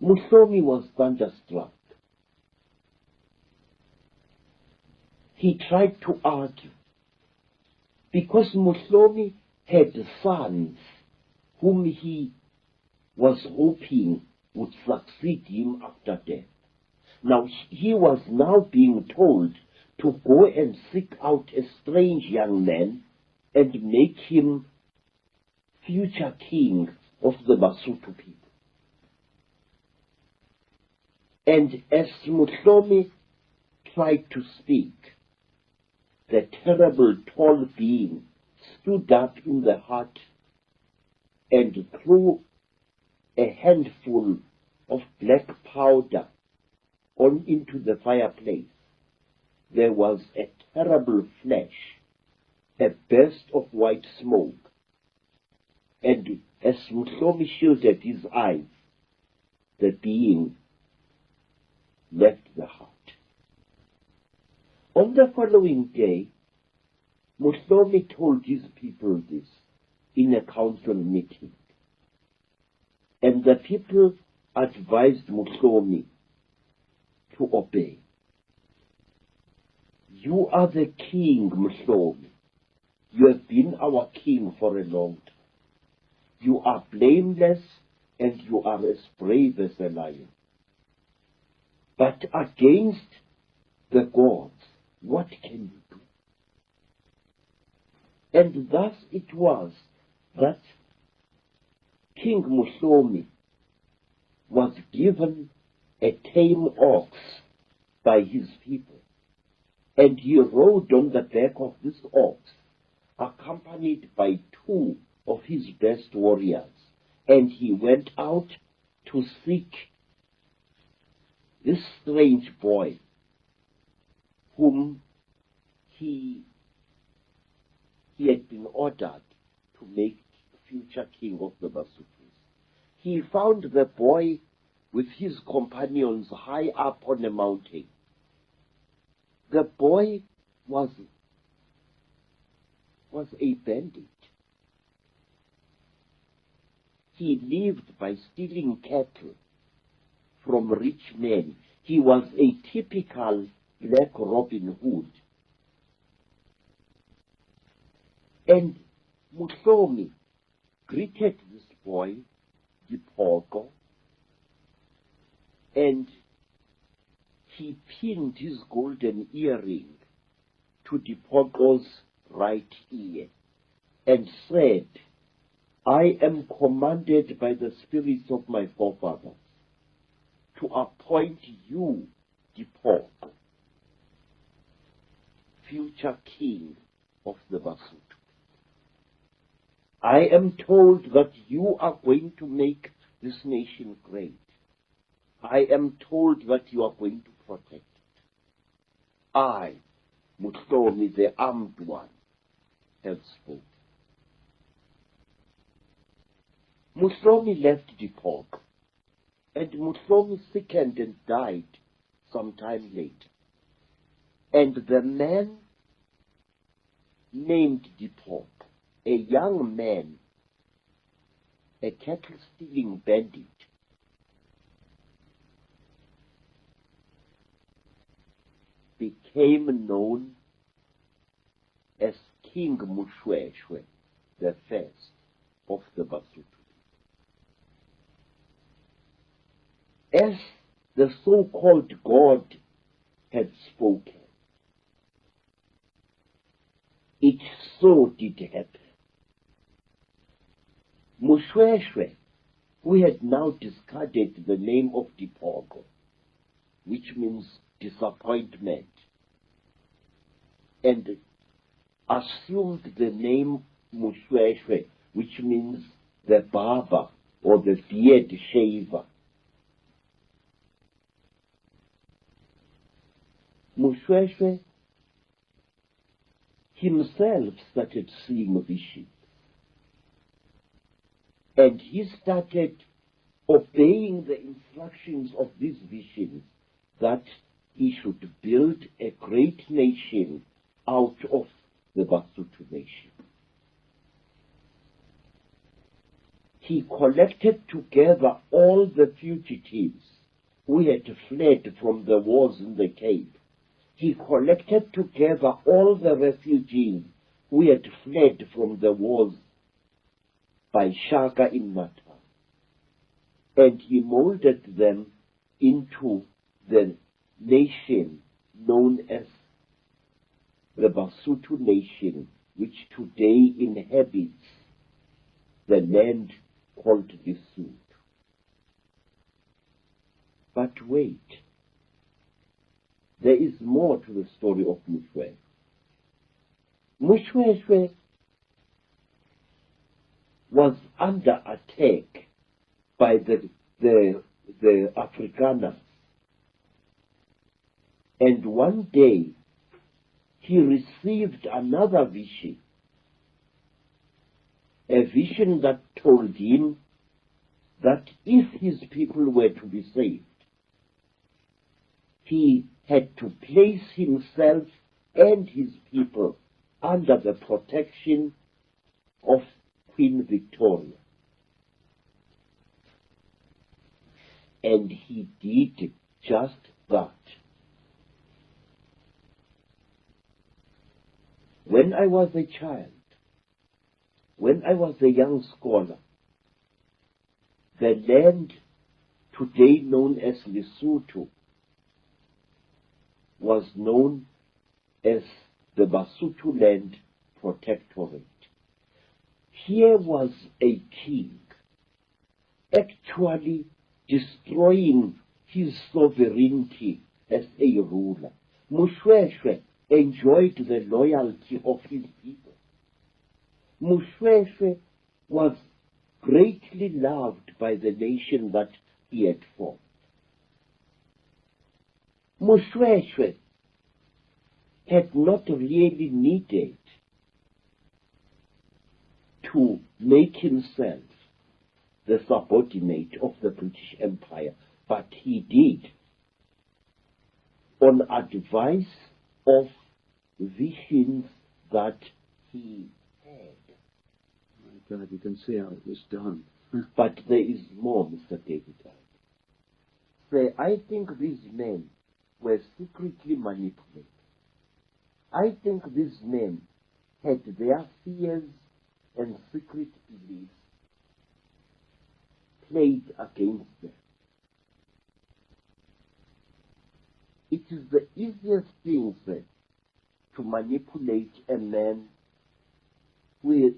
this. Musomi was thunderstruck. He tried to argue, because Musomi had sons whom he was hoping would succeed him after death. Now he was now being told to go and seek out a strange young man and make him future king of the Basotho people. And as Musomi tried to speak, the terrible tall being stood up in the hut and threw a handful of black powder on into the fireplace. There was a terrible flash, a burst of white smoke, and as Musomi shielded his eyes, the being left the hut. On the following day, Musomi told his people this in a council meeting, and the people advised Musomi to obey. You are the king, Musomi. You have been our king for a long time. You are blameless and you are as brave as a lion. But against the gods, what can you do? And thus it was that King Mushomi was given a tame ox by his people, and he rode on the back of this ox, accompanied by 2 of his best warriors, and he went out to seek this strange boy whom he had been ordered to make future king of the Basutus. He found the boy with his companions high up on a mountain. The boy was a bandit. He lived by stealing cattle from rich men. He was a typical black Robin Hood. And Mushomi greeted this boy, Dipogo, and he pinned his golden earring to Dipogo's right ear and said, "I am commanded by the spirits of my forefathers to appoint you, Dipogo, future king of the Basutu. I am told that you are going to make this nation great. I am told that you are going to protect it. I, Mushomi, the armed one, have spoken." Mushomi left Dipogo, and Mushomi sickened and died some time later. And the man named Dipogo, a young man, a cattle-stealing bandit, became known as King Mushweshwe, the first of the Basutu. As the so-called God had spoken, it so did happen. Mushweshwe, who had now discarded the name of Dipogo, which means disappointment, and assumed the name Mushweshwe, which means the barber or the beard shaver. Mushweshwe himself started seeing visions, and he started obeying the instructions of these visions that he should build a great nation out of the Basutu nation. He collected together all the fugitives who had fled from the wars in the cave. He collected together all the refugees who had fled from the wars by Shaka in Natal, and he molded them into the nation known as the Basutu nation, which today inhabits the land called Lesotho. But wait, there is more to the story of Mushweshwe. Mushweshwe was under attack by the Afrikaners, and one day he received another vision, a vision that told him that if his people were to be saved, he had to place himself and his people under the protection of Queen Victoria. And he did just that. When I was a child, when I was a young scholar, the land today known as Lesotho was known as the Basutu land protectorate. Here was a king actually destroying his sovereignty as a ruler. Moshweshwe enjoyed the loyalty of his people. Moshweshwe was greatly loved by the nation that he had formed. Moshweshwe had not really needed to make himself the subordinate of the British Empire, but he did on advice of visions that he had.
My God, you can see how it was done.
But there is more, Mr. David. I think these men were secretly manipulated. I think these men had their fears and secret beliefs played against them. It is the easiest thing, sir, to manipulate a man who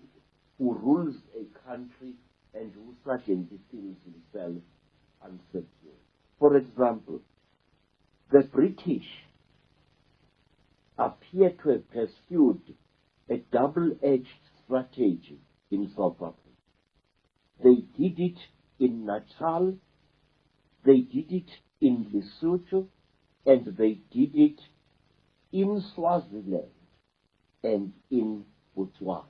rules a country and who suddenly feels himself unsecure. For example, the British appear to have pursued a double-edged strategy in South Africa. They did it in Natal, they did it in Lesotho, and they did it in Swaziland and in Botswana.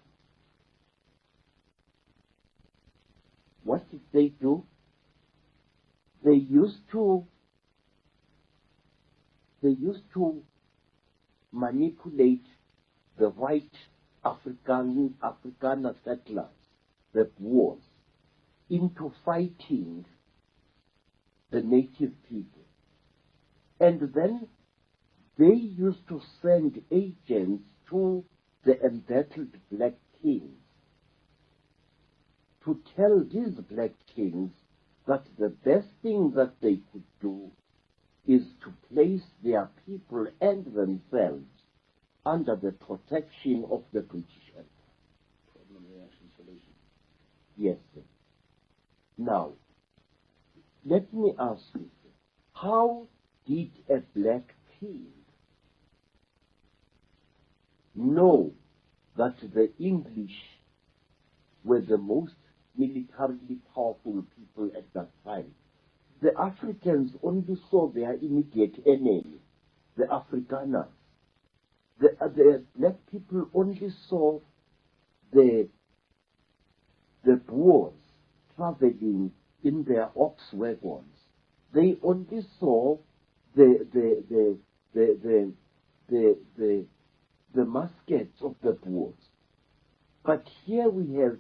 What did they do? They used to manipulate the white Afrikaner settlers, the Boers, into fighting the native people. And then they used to send agents to the embattled black kings to tell these black kings that the best thing that they could do is to place their people and themselves under the protection of the British Empire.
Problem, reaction, solution.
Yes, sir. Now, let me ask you, sir, how did a black king know that the English were the most militarily powerful people at that time? The Africans only saw their immediate enemy, the Afrikaners. The black people only saw the Boers traveling in their ox wagons. They only saw the muskets of the Boers. But here we have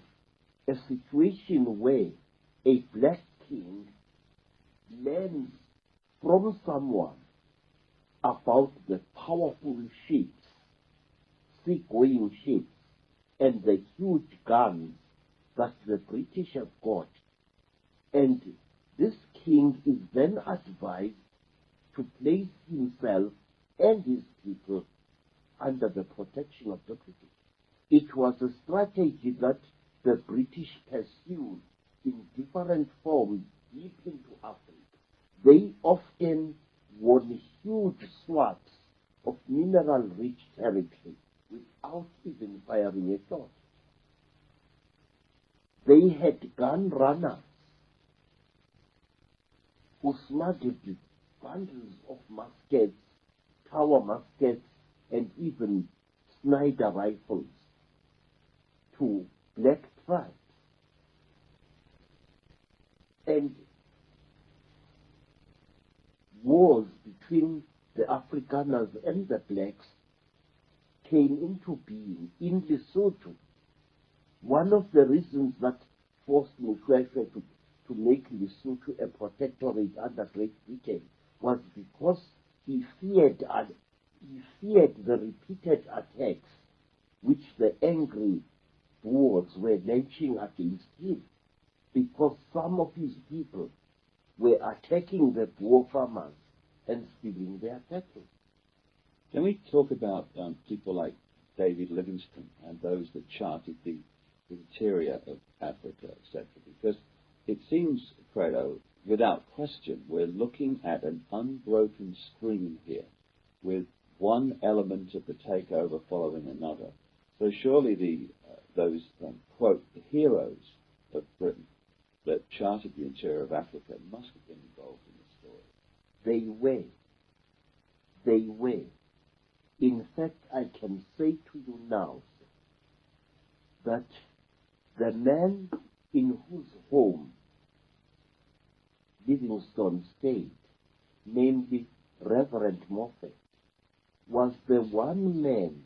a situation where a black king learns from someone about the powerful ships, sea-going ships, and the huge guns that the British have got. And this king is then advised to place himself and his people under the protection of the British. It was a strategy that the British pursued in different forms deep into Africa. They often won huge swaths of mineral-rich territory without even firing a shot. They had gun runners who smuggled bundles of muskets, tower muskets, and even Sniper rifles to black tribes. And wars between the Afrikaners and the blacks came into being in Lesotho. One of the reasons that forced Moshweshwe to make Lesotho a protectorate under Great Britain was because he feared the repeated attacks which the angry Boers were launching against him, because some of his people were attacking the Boer farmers and stealing their cattle.
Can we talk about people like David Livingstone and those that charted the interior of Africa, etc. Because it seems, Credo, without question, we're looking at an unbroken stream here with one element of the takeover following another. So surely those, quote, the heroes of Britain that charted the interior of Africa must have been involved in the story.
They were. They were. In fact, I can say to you now that the man in whose home Livingstone stayed, namely Reverend Moffat, was the one man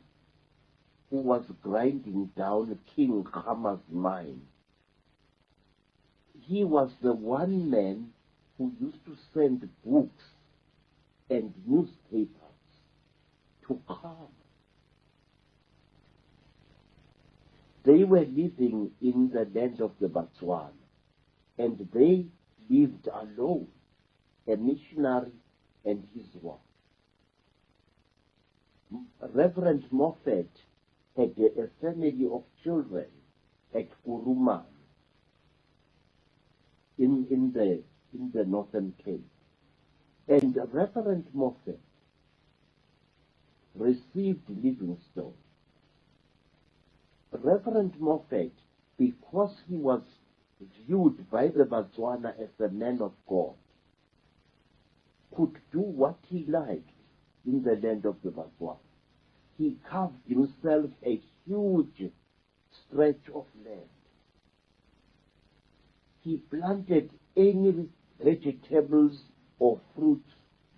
who was grinding down King Khama's mine. He was the one man who used to send books and newspapers to Khama. They were living in the land of the Botswana, and they lived alone, a missionary and his wife. Reverend Moffat had a family of children at Kuruman in the Northern Cape. And Reverend Moffat received Livingstone. Reverend Moffat, because he was viewed by the Botswana as a man of God, could do what he liked in the land of the Botswana. He carved himself a huge stretch of land. He planted any vegetables or fruits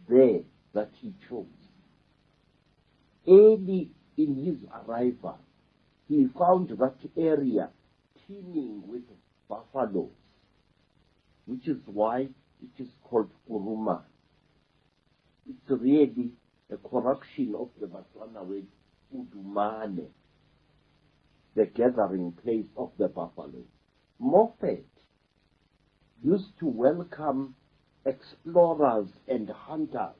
there that he chose. Early in his arrival, he found that area teeming with buffaloes, which is why it is called Kuruma. It's really a corruption of the Botswana word Udumane, the gathering place of the buffalo. Moffat used to welcome explorers and hunters,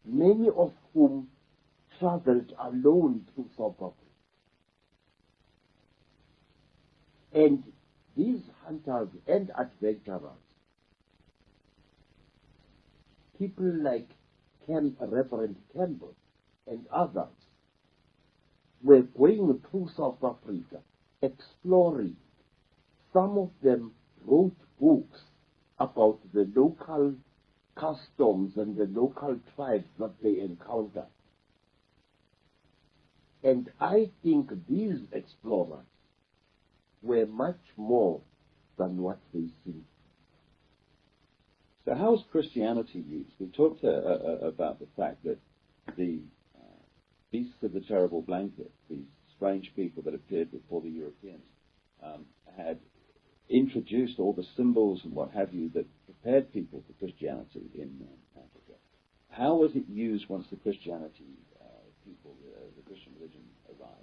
many of whom traveled alone through South Africa. And these hunters and adventurers, people like Reverend Campbell and others, were going through South Africa, exploring. Some of them wrote books about the local customs and the local tribes that they encountered. And I think these explorers were much more than what they seem.
So how is Christianity used? We talked about the fact that the beasts of the terrible blanket, these strange people that appeared before the Europeans, had introduced all the symbols and what have you that prepared people for Christianity in Africa. How was it used once the Christianity people, the Christian religion arrived?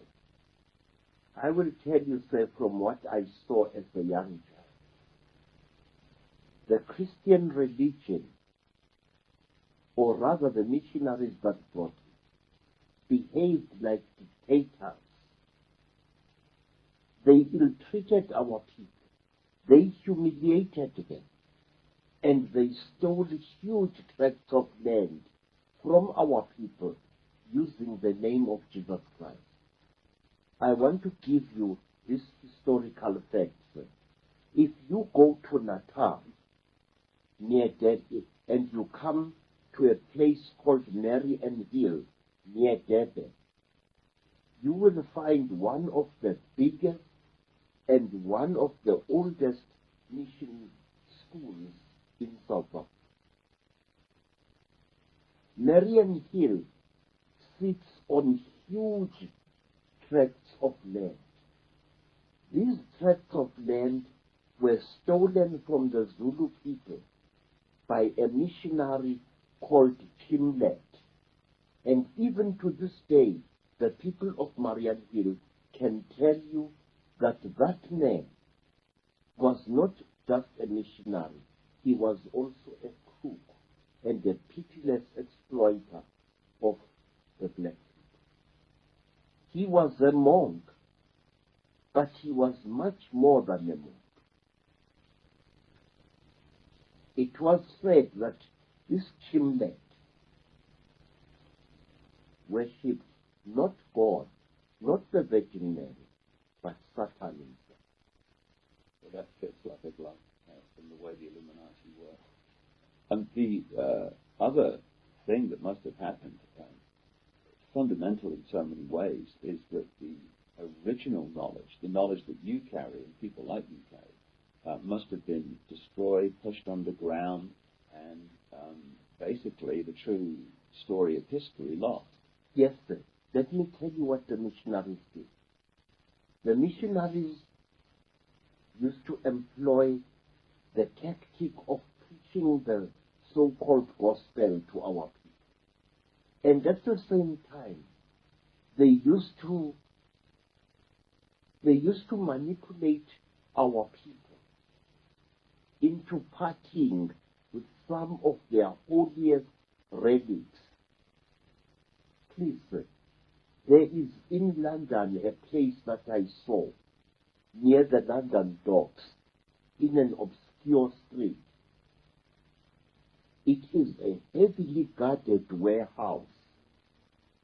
I will tell you, sir, from what I saw as a young child, the Christian religion, or rather the missionaries that brought it, behaved like dictators. They ill-treated our people. They humiliated them. And they stole huge tracts of land from our people using the name of Jesus Christ. I want to give you this historical fact, sir. If you go to Natal, near Durban, and you come to a place called Marian Hill, near Durban, you will find one of the biggest and one of the oldest mission schools in South Africa. Marian Hill sits on huge tracts of land. These tracts of land were stolen from the Zulu people by a missionary called Timlet. And even to this day, the people of Marian Hill can tell you that that man was not just a missionary, he was also a crook and a pitiless exploiter of the black people. He was a monk, but he was much more than a monk. It was said that this Chimlet worshipped not God, not the Virgin Mary, but Satan himself.
So that fits like a glove from the way the Illuminati were. And the other thing that must have happened, fundamental in so many ways, is that the original knowledge, the knowledge that you carry and people like you carry, must have been destroyed, pushed underground, and basically the true story of history lost.
Yes, sir. Let me tell you what the missionaries did. The missionaries used to employ the tactic of preaching the so-called gospel to our people. And at the same time, they used to manipulate our people into partying with some of their holiest relics. Please, sir, there is in London a place that I saw near the London docks in an obscure street. It is a heavily guarded warehouse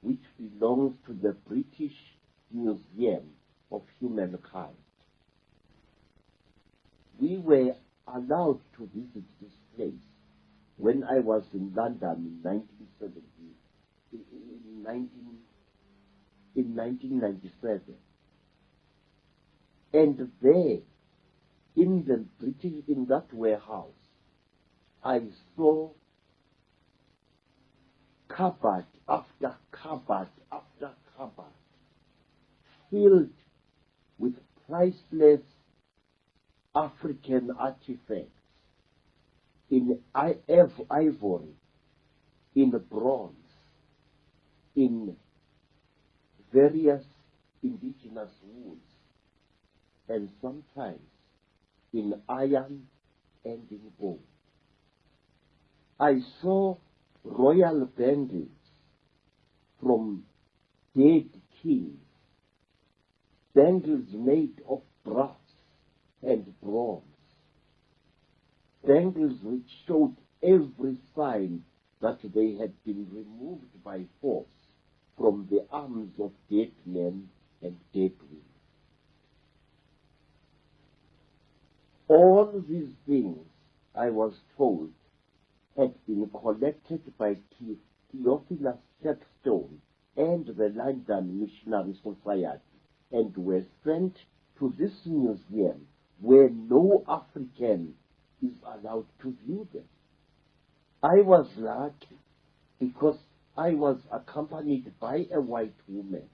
which belongs to the British Museum of Humankind. We were allowed to visit this place when I was in London in 1997. And there, in that warehouse, I saw cupboard after cupboard after cupboard filled with priceless African artifacts in ivory, in bronze, in various indigenous woods, and sometimes in iron and in gold. I saw royal bangles from dead kings, bangles made of brass and bronze, bangles which showed every sign that they had been removed by force from the arms of dead men and dead women. All these things, I was told, had been collected by Theophilus Chepstone and the London Missionary Society and were sent to this museum where no African is allowed to view them. I was lucky because I was accompanied by a white woman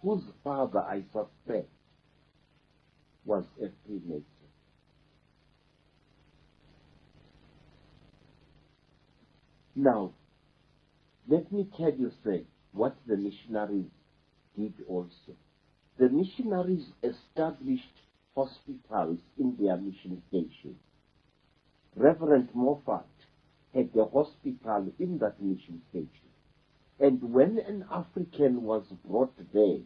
whose father, I suspect, was a Freemason. Now, let me tell you, sir, what the missionaries did also. The missionaries established hospitals in their mission stations. Reverend Moffat had a hospital in that mission station. And when an African was brought there,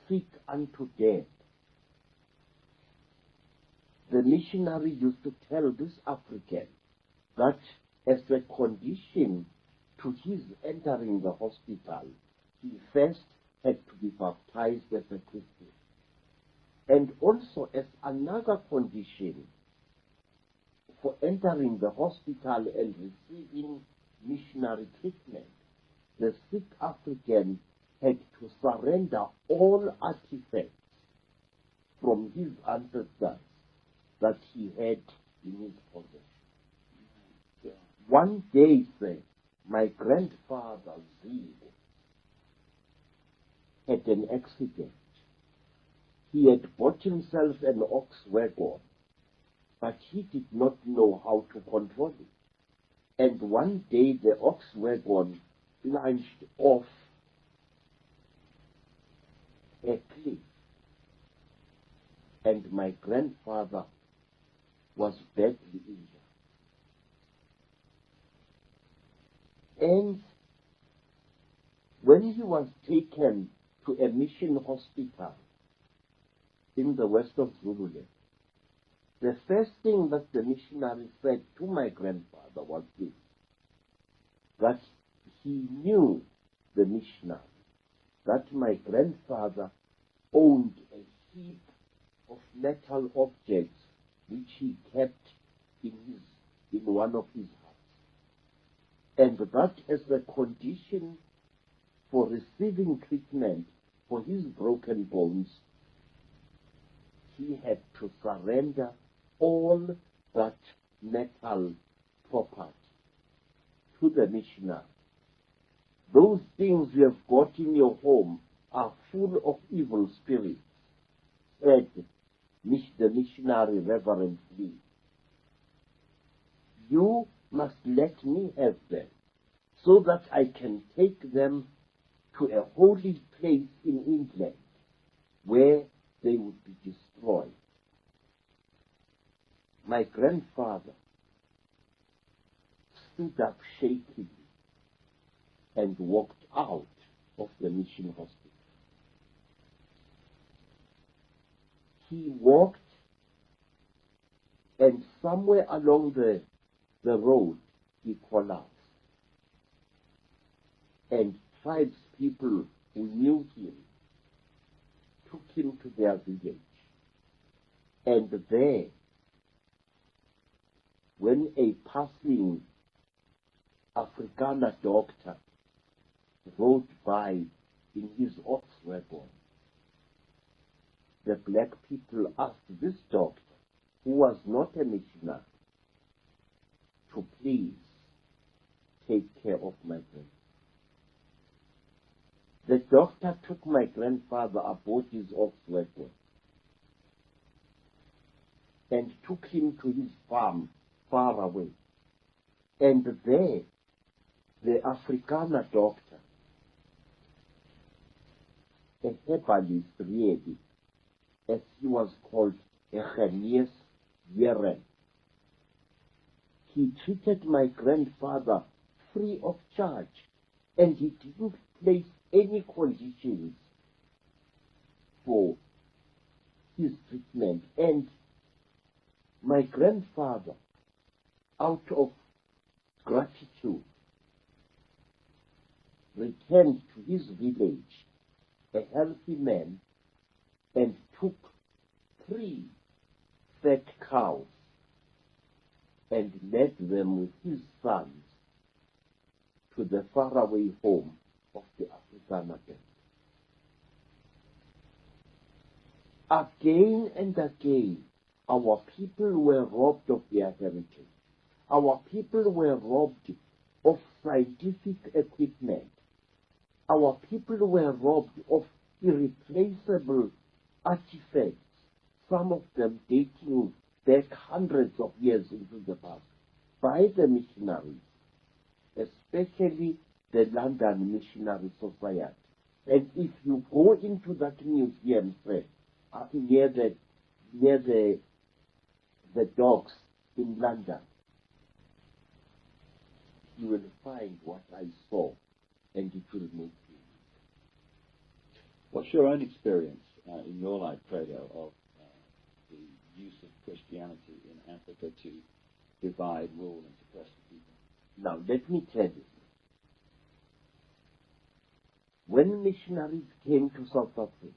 sick unto death, the missionary used to tell this African that as a condition to his entering the hospital, he first had to be baptized as a Christian. And also as another condition for entering the hospital and receiving missionary treatment, the sick African had to surrender all artifacts from his ancestors that he had in his possession. One day, sir, my grandfather, Zio, had an accident. He had bought himself an ox wagon, but he did not know how to control it. And one day the ox wagon plunged off a cliff, and my grandfather was badly injured. And when he was taken to a mission hospital in the west of Zululand, the first thing that the missionary said to my grandfather was this, that he knew the missionary, that my grandfather owned a heap of metal objects which he kept in one of his huts, and that as a condition for receiving treatment for his broken bones, he had to surrender all that metal property to the missionary. Those things you have got in your home are full of evil spirits, said the missionary reverently. You must let me have them, so that I can take them to a holy place in England, where they would be destroyed. My grandfather stood up shakily and walked out of the mission hospital. He walked, and somewhere along the road he collapsed. And tribespeople who knew him took him to their village. And there, when a passing Afrikaner doctor rode by in his ox wagon, the black people asked this doctor, who was not a missionary, to please take care of my grandfather. The doctor took my grandfather aboard his ox wagon and took him to his farm far away. And there, the Afrikaner doctor, a herbalist really, as he was called, a Genees Jeren, he treated my grandfather free of charge, and he didn't place any conditions for his treatment. And my grandfather, out of gratitude, returned to his village, a healthy man, and took 3 fat cows and led them with his sons to the faraway home of the Afrikaner band. Again and again, our people were robbed of their heritage. Our people were robbed of scientific equipment. Our people were robbed of irreplaceable artifacts, some of them dating back hundreds of years into the past, by the missionaries, especially the London Missionary Society. And if you go into that museum, sir, near the docks in London, you will find what I saw, and it will make you.
What's your own experience in your life, Fredo, of the use of Christianity in Africa to divide, rule, and suppress the people?
Now, let me tell you. When missionaries came to South Africa,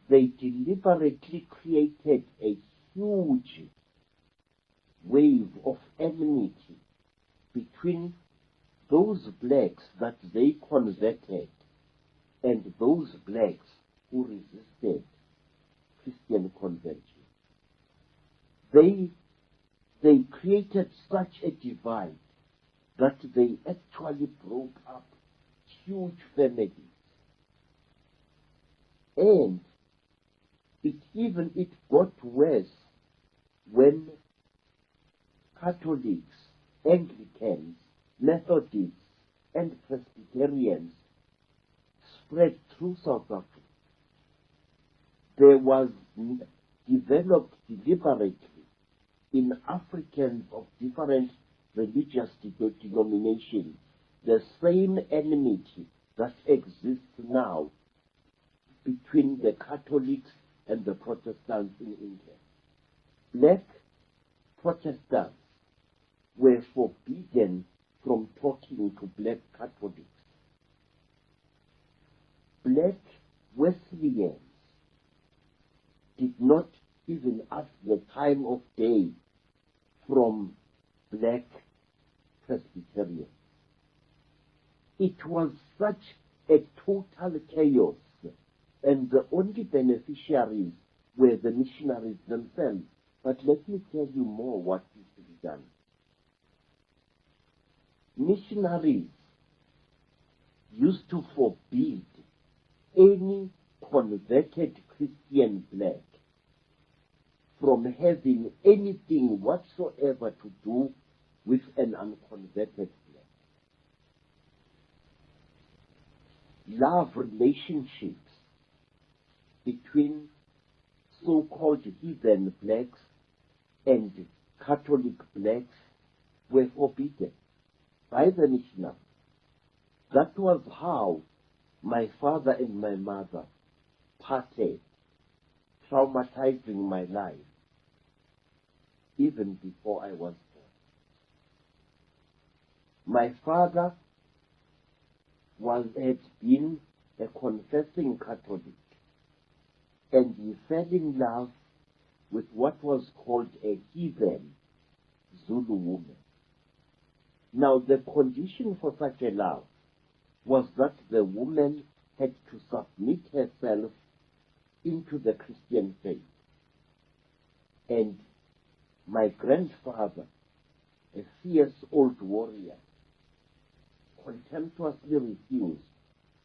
they deliberately created a huge wave of enmity between those blacks that they converted and those blacks who resisted Christian conversion. They created such a divide that they actually broke up huge families. And it got worse when Catholics, Anglicans, Methodists, and Presbyterians spread through South Africa. There was developed deliberately in Africans of different religious denominations the same enmity that exists now between the Catholics and the Protestants in England. Black Protestants were forbidden from talking to black Catholics. Black Wesleyans did not even ask the time of day from black Presbyterians. It was such a total chaos, and the only beneficiaries were the missionaries themselves. But let me tell you more what is to be done. Missionaries used to forbid any converted Christian black from having anything whatsoever to do with an unconverted black. Love relationships between so-called heathen blacks and Catholic blacks were forbidden by the missionaries. That was how my father and my mother parted, traumatizing my life even before I was born. My father had been a confessing Catholic, and he fell in love with what was called a heathen Zulu woman. Now, the condition for such a love was that the woman had to submit herself into the Christian faith. And my grandfather, a fierce old warrior, contemptuously refused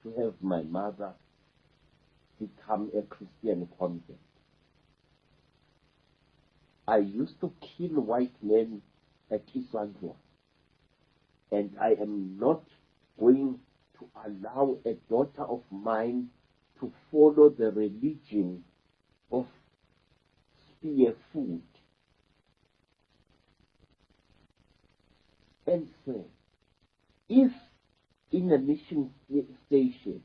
to have my mother become a Christian convert. I used to kill white men at Isandlwa, and I am not going to allow a daughter of mine to follow the religion of spear food. And so, if in a mission station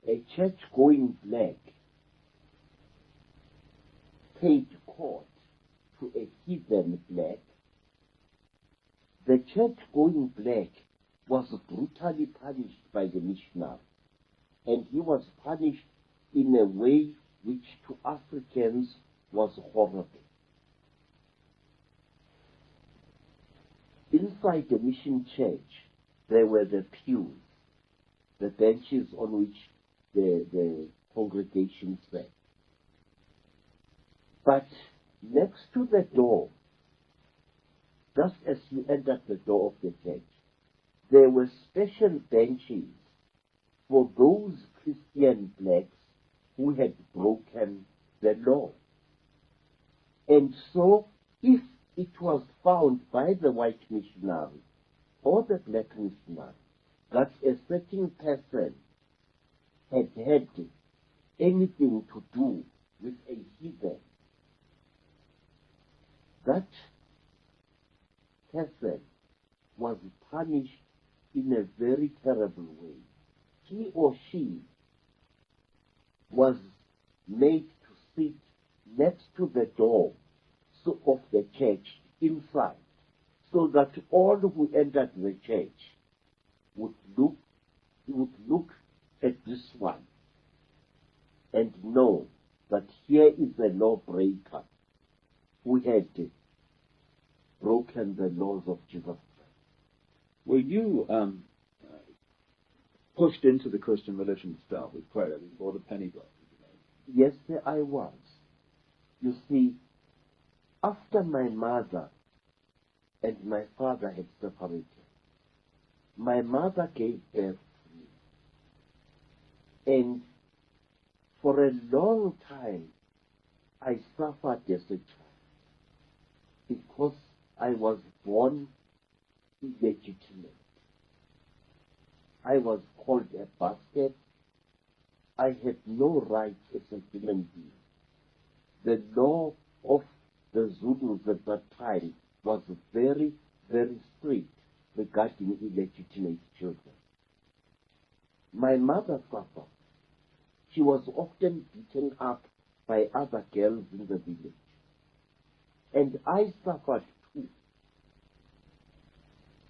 a church-going black paid court to a heathen black, the church-going black was brutally punished by the missionary, and he was punished in a way which to Africans was horrible. Inside the mission church, there were the pews, the benches on which the congregation sat. But next to the door, just as you entered the door of the church, there were special benches for those Christian blacks who had broken the law. And so, if it was found by the white missionary or the black missionary that a certain person had had anything to do with a heathen, that person was punished in a very terrible way. He or she was made to sit next to the door of the church inside, so that all who entered the church would look at this one and know that here is a lawbreaker who had broken the laws of Jesus Christ.
Were you pushed into the Christian religion itself with prayer before the penny dropped?
Yes, sir, I was. You see, after my mother and my father had separated, my mother gave birth to me. And for a long time, I suffered as a child because I was born illegitimate. I was called a bastard. I had no rights as a human being. The law of the Zulus at that time was very, very strict regarding illegitimate children. My mother suffered. She was often beaten up by other girls in the village. And I suffered too.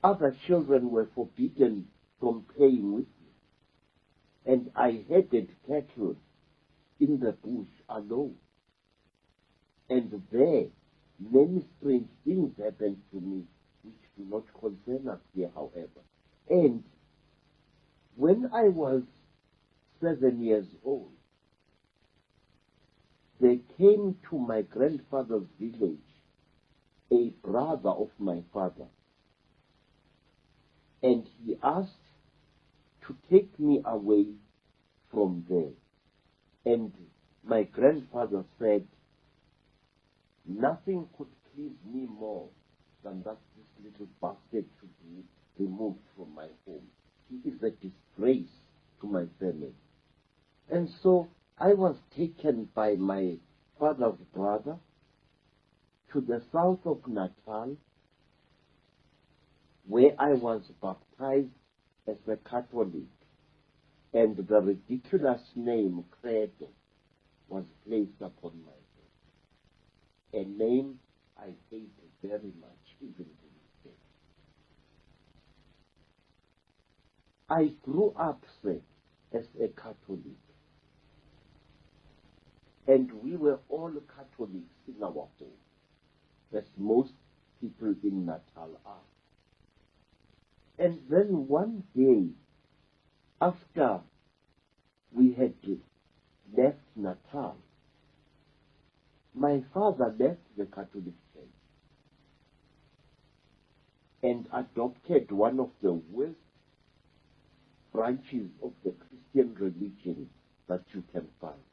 Other children were forbidden from playing with me. And I herded cattle in the bush alone. And there, many strange things happened to me, which do not concern us here, however. And when I was 7 years old, there came to my grandfather's village a brother of my father, and he asked to take me away from there. And my grandfather said, nothing could please me more than that this little bastard should be removed from my home. He is a disgrace to my family. And so I was taken by my father's brother to the south of Natal, where I was baptized as a Catholic, and the ridiculous name Credo was placed upon my head, a name I hate very much even to this day. I grew up, sir, as a Catholic, and we were all Catholics in our home, as most people in Natal are. And then one day, after we had left Natal, my father left the Catholic Church and adopted one of the worst branches of the Christian religion that you can find.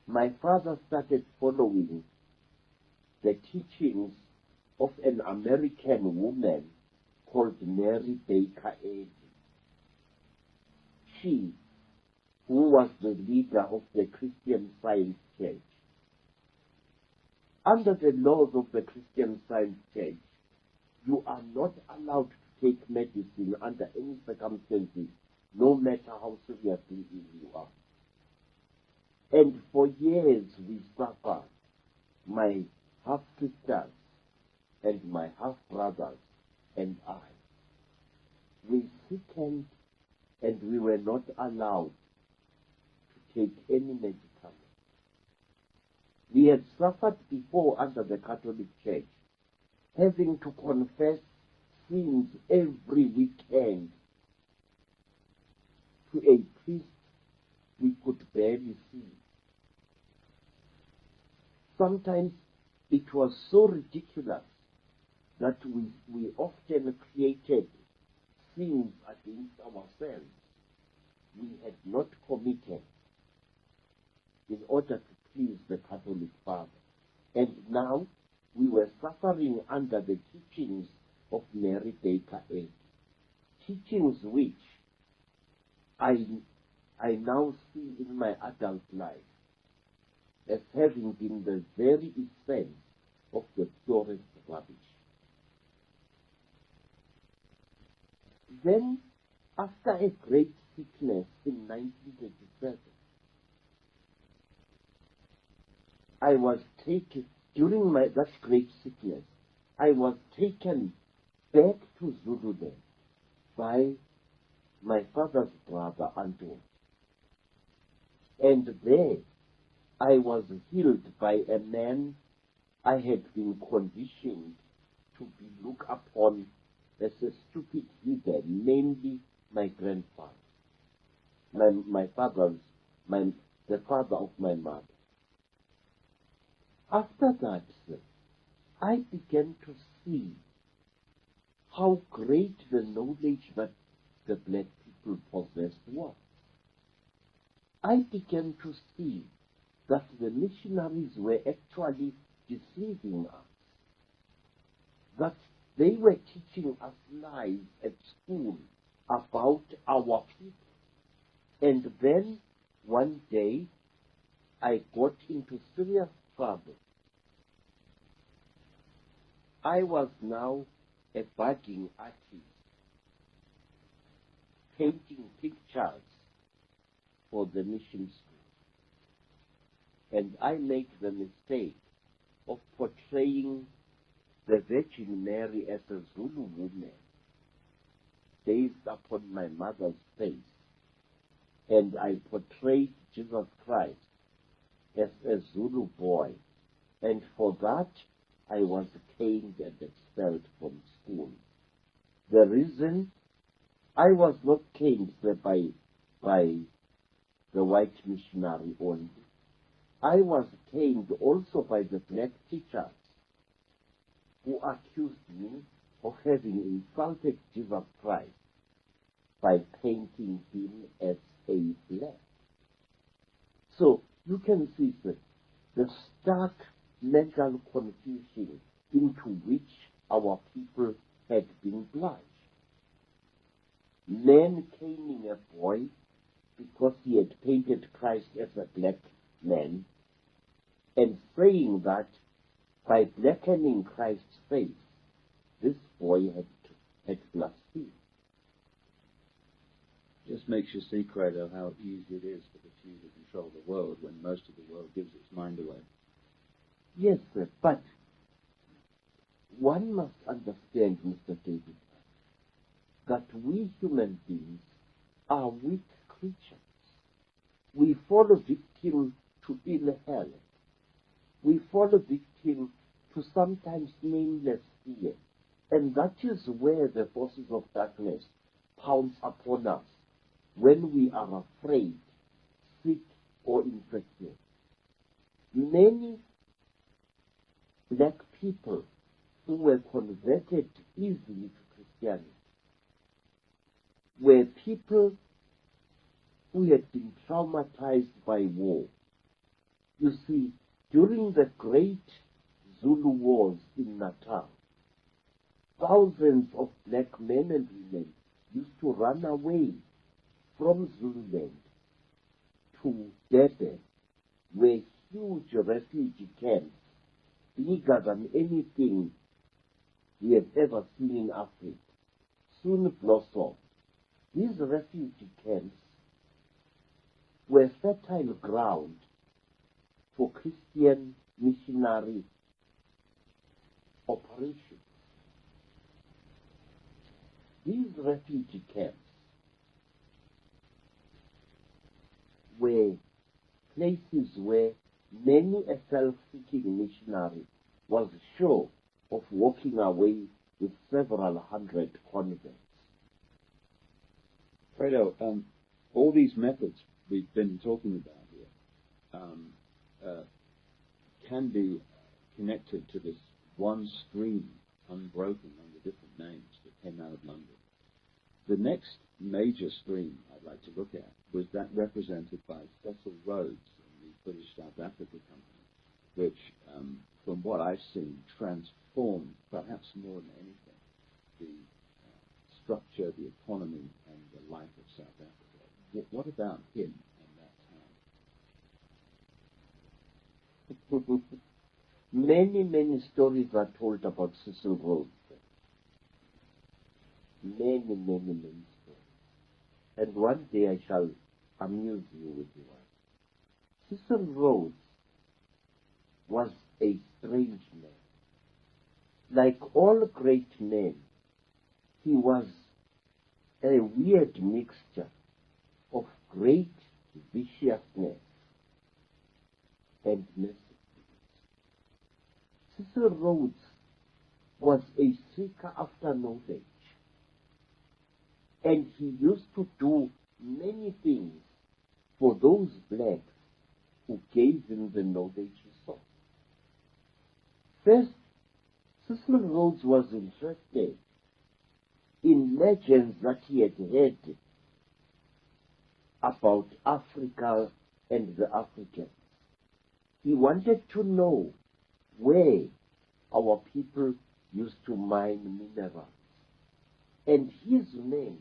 My father started following the teachings of an American woman called Mary Baker Eddy. She, who was the leader of the Christian Science Church. Under the laws of the Christian Science Church, you are not allowed to take medicine under any circumstances, no matter how seriously ill you are. And for years we suffered, my half-sisters and my half-brothers and I. We sickened and we were not allowed to take any medicament. We had suffered before under the Catholic Church, having to confess sins every weekend to a priest we could barely see. Sometimes it was so ridiculous that we often created sins against ourselves we had not committed in order to please the Catholic Father. And now we were suffering under the teachings of Mary Baker Eddy, teachings which I now see in my adult life as having been the very essence of the purest rubbish. Then, after a great sickness in 1937, I was taken, during that great sickness, I was taken back to Zululand by my father's brother, Anton. And there, I was healed by a man I had been conditioned to be looked upon as a stupid heathen, namely my grandfather, the father of my mother. After that, I began to see how great the knowledge that the black people possessed was. I began to see that the missionaries were actually deceiving us, that they were teaching us lies at school about our people. And then one day I got into serious trouble. I was now a budding artist painting pictures for the mission school. And I made the mistake of portraying the Virgin Mary as a Zulu woman based upon my mother's face. And I portrayed Jesus Christ as a Zulu boy. And for that, I was caned and expelled from school. The reason I was not caned by the white missionary only. I was caned also by the black teachers who accused me of having insulted Jesus Christ by painting him as a black. So you can see the stark mental confusion into which our people had been plunged. Men caning a boy because he had painted Christ as a black man, and saying that by blackening Christ's face, this boy had blasphemed.
Just makes you see, Credo, how easy it is for the few to control the world when most of the world gives its mind away.
Yes, sir, but one must understand, Mr. David, that we human beings are weak creatures. We fall victim to ill health. We fall victim to sometimes nameless fear. And that is where the forces of darkness pounce upon us when we are afraid, sick, or infected. Many black people who were converted easily to Christianity were people who had been traumatized by war. You see, during the great Zulu wars in Natal, thousands of black men and women used to run away from Zululand to Durban, where huge refugee camps, bigger than anything we have ever seen in Africa, soon blossomed. These refugee camps were fertile ground for Christian missionary operations. These refugee camps were places where many a self-seeking missionary was sure of walking away with several hundred converts.
Fredo, all these methods we've been talking about here can be connected to this one stream, unbroken under different names, that came out of London. The next major stream I'd like to look at was that represented by Cecil Rhodes in the British South Africa Company, which, from what I've seen, transformed, perhaps more than anything, the structure, the economy, and the life of South Africa. What about him and that time?
Many stories are told about Cecil Rhodes. Many stories. And one day I shall amuse you with one. Cecil Rhodes was a strange man. Like all great men, he was a weird mixture of great viciousness and mercy. Cecil Rhodes was a seeker after knowledge, and he used to do many things for those blacks who gave him the knowledge he sought. First, Cecil Rhodes was interested in legends that he had heard about Africa and the Africans. He wanted to know where our people used to mine minerals. And his men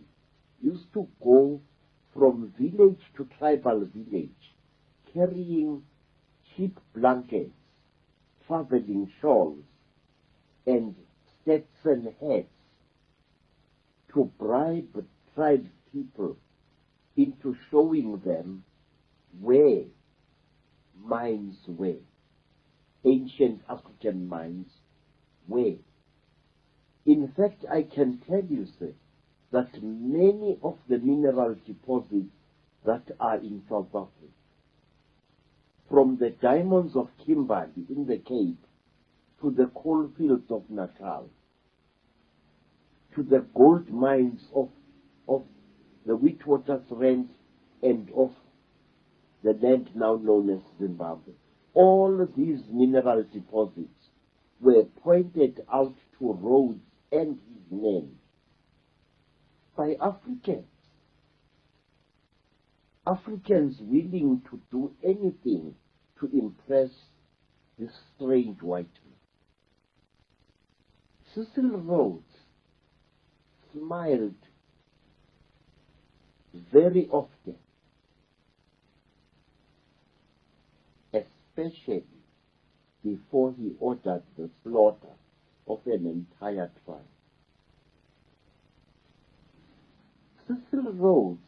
used to go from village to tribal village, carrying cheap blankets, traveling shawls, and Stetson hats to bribe tribe people into showing them where mines were, ancient African mines were. In fact, I can tell you, sir, that many of the mineral deposits that are in South Africa, from the diamonds of Kimberley in the Cape to the coal fields of Natal, to the gold mines of the Witwatersrand and of the land now known as Zimbabwe. All these mineral deposits were pointed out to Rhodes and his men by Africans. Africans willing to do anything to impress this strange white man. Cecil Rhodes smiled very often, especially before he ordered the slaughter of an entire tribe. Cecil Rhodes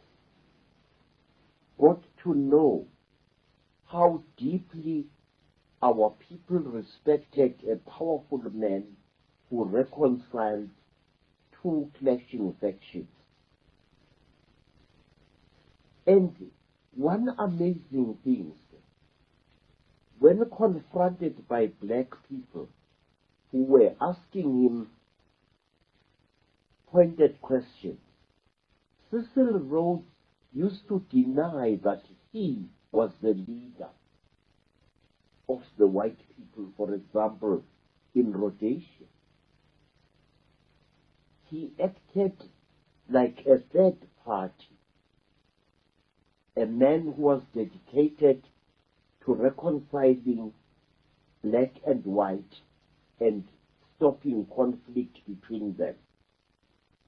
got to know how deeply our people respected a powerful man who reconciled two clashing factions. And one amazing thing, when confronted by black people who were asking him pointed questions, Cecil Rhodes used to deny that he was the leader of the white people, for example, in Rhodesia. He acted like a third party, a man who was dedicated to reconciling black and white and stopping conflict between them.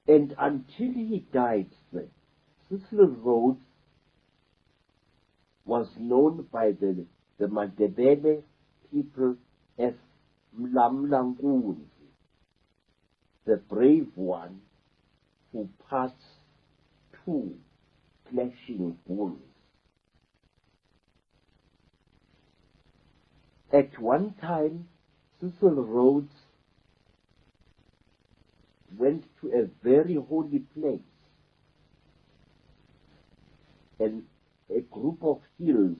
And until he died, Cecil Rhodes was known by the Mandebele people as Mlamlankunzi, the brave one who passed two clashing bulls. At one time, Cecil Rhodes went to a very holy place, and a group of hills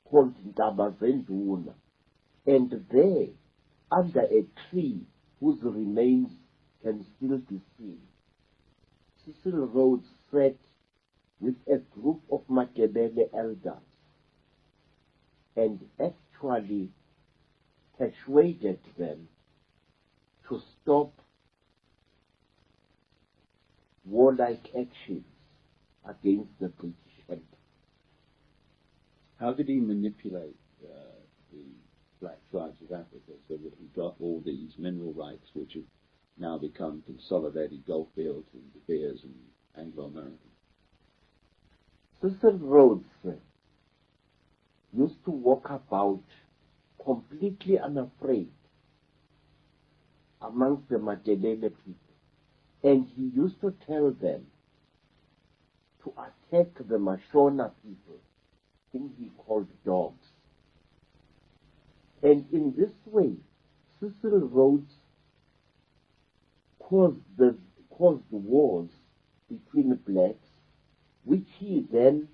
called Ndabazenduna, and there, under a tree whose remains can still be seen, Cecil Rhodes sat with a group of Matebele elders and actually persuaded them to stop warlike actions against the British Empire.
How did he manipulate the black tribes of Africa so that he got all these mineral rights which have now become consolidated gold fields and De Beers and Anglo-American?
Cecil Rhodes used to walk about completely unafraid amongst the Madelele people, and he used to tell them to attack the Mashona people, whom he called dogs. And in this way, Cecil Rhodes caused wars between blacks, which he then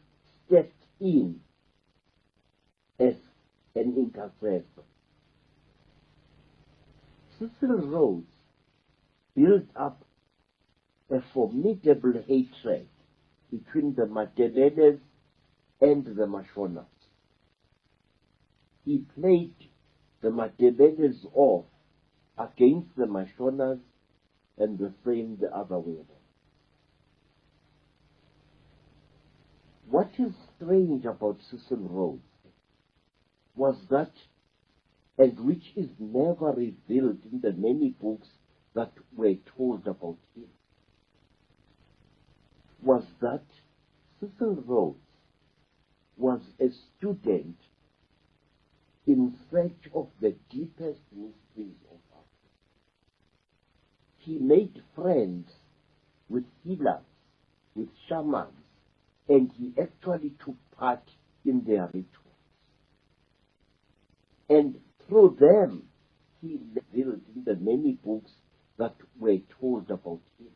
stepped in as an intercessor. Cecil Rhodes built up a formidable hatred between the Matebele's and the Mashonas. He played the Matebele's off against the Mashonas and the same the other way around. What is strange about Cecil Rhodes was that, and which is never revealed in the many books that were told about him, was that Cecil Rhodes was a student in search of the deepest mysteries of Africa. He made friends with healers, with shamans, and he actually took part in their rituals. And through them, he revealed in the many books that were told about him.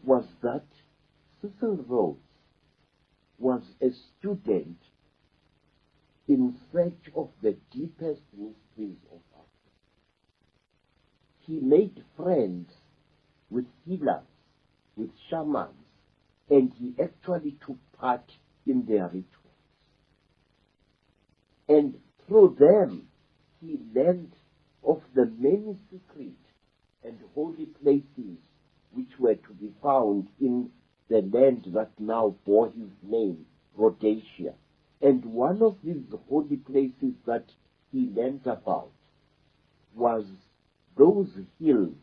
Was that Cecil Rhodes was a student in search of the deepest mysteries of Africa. He made friends with healers, with shamans, and he actually took part in their rituals. And through them, he learned of the many secret and holy places which were to be found in the land that now bore his name, Rhodesia. And one of these holy places that he learned about was those hills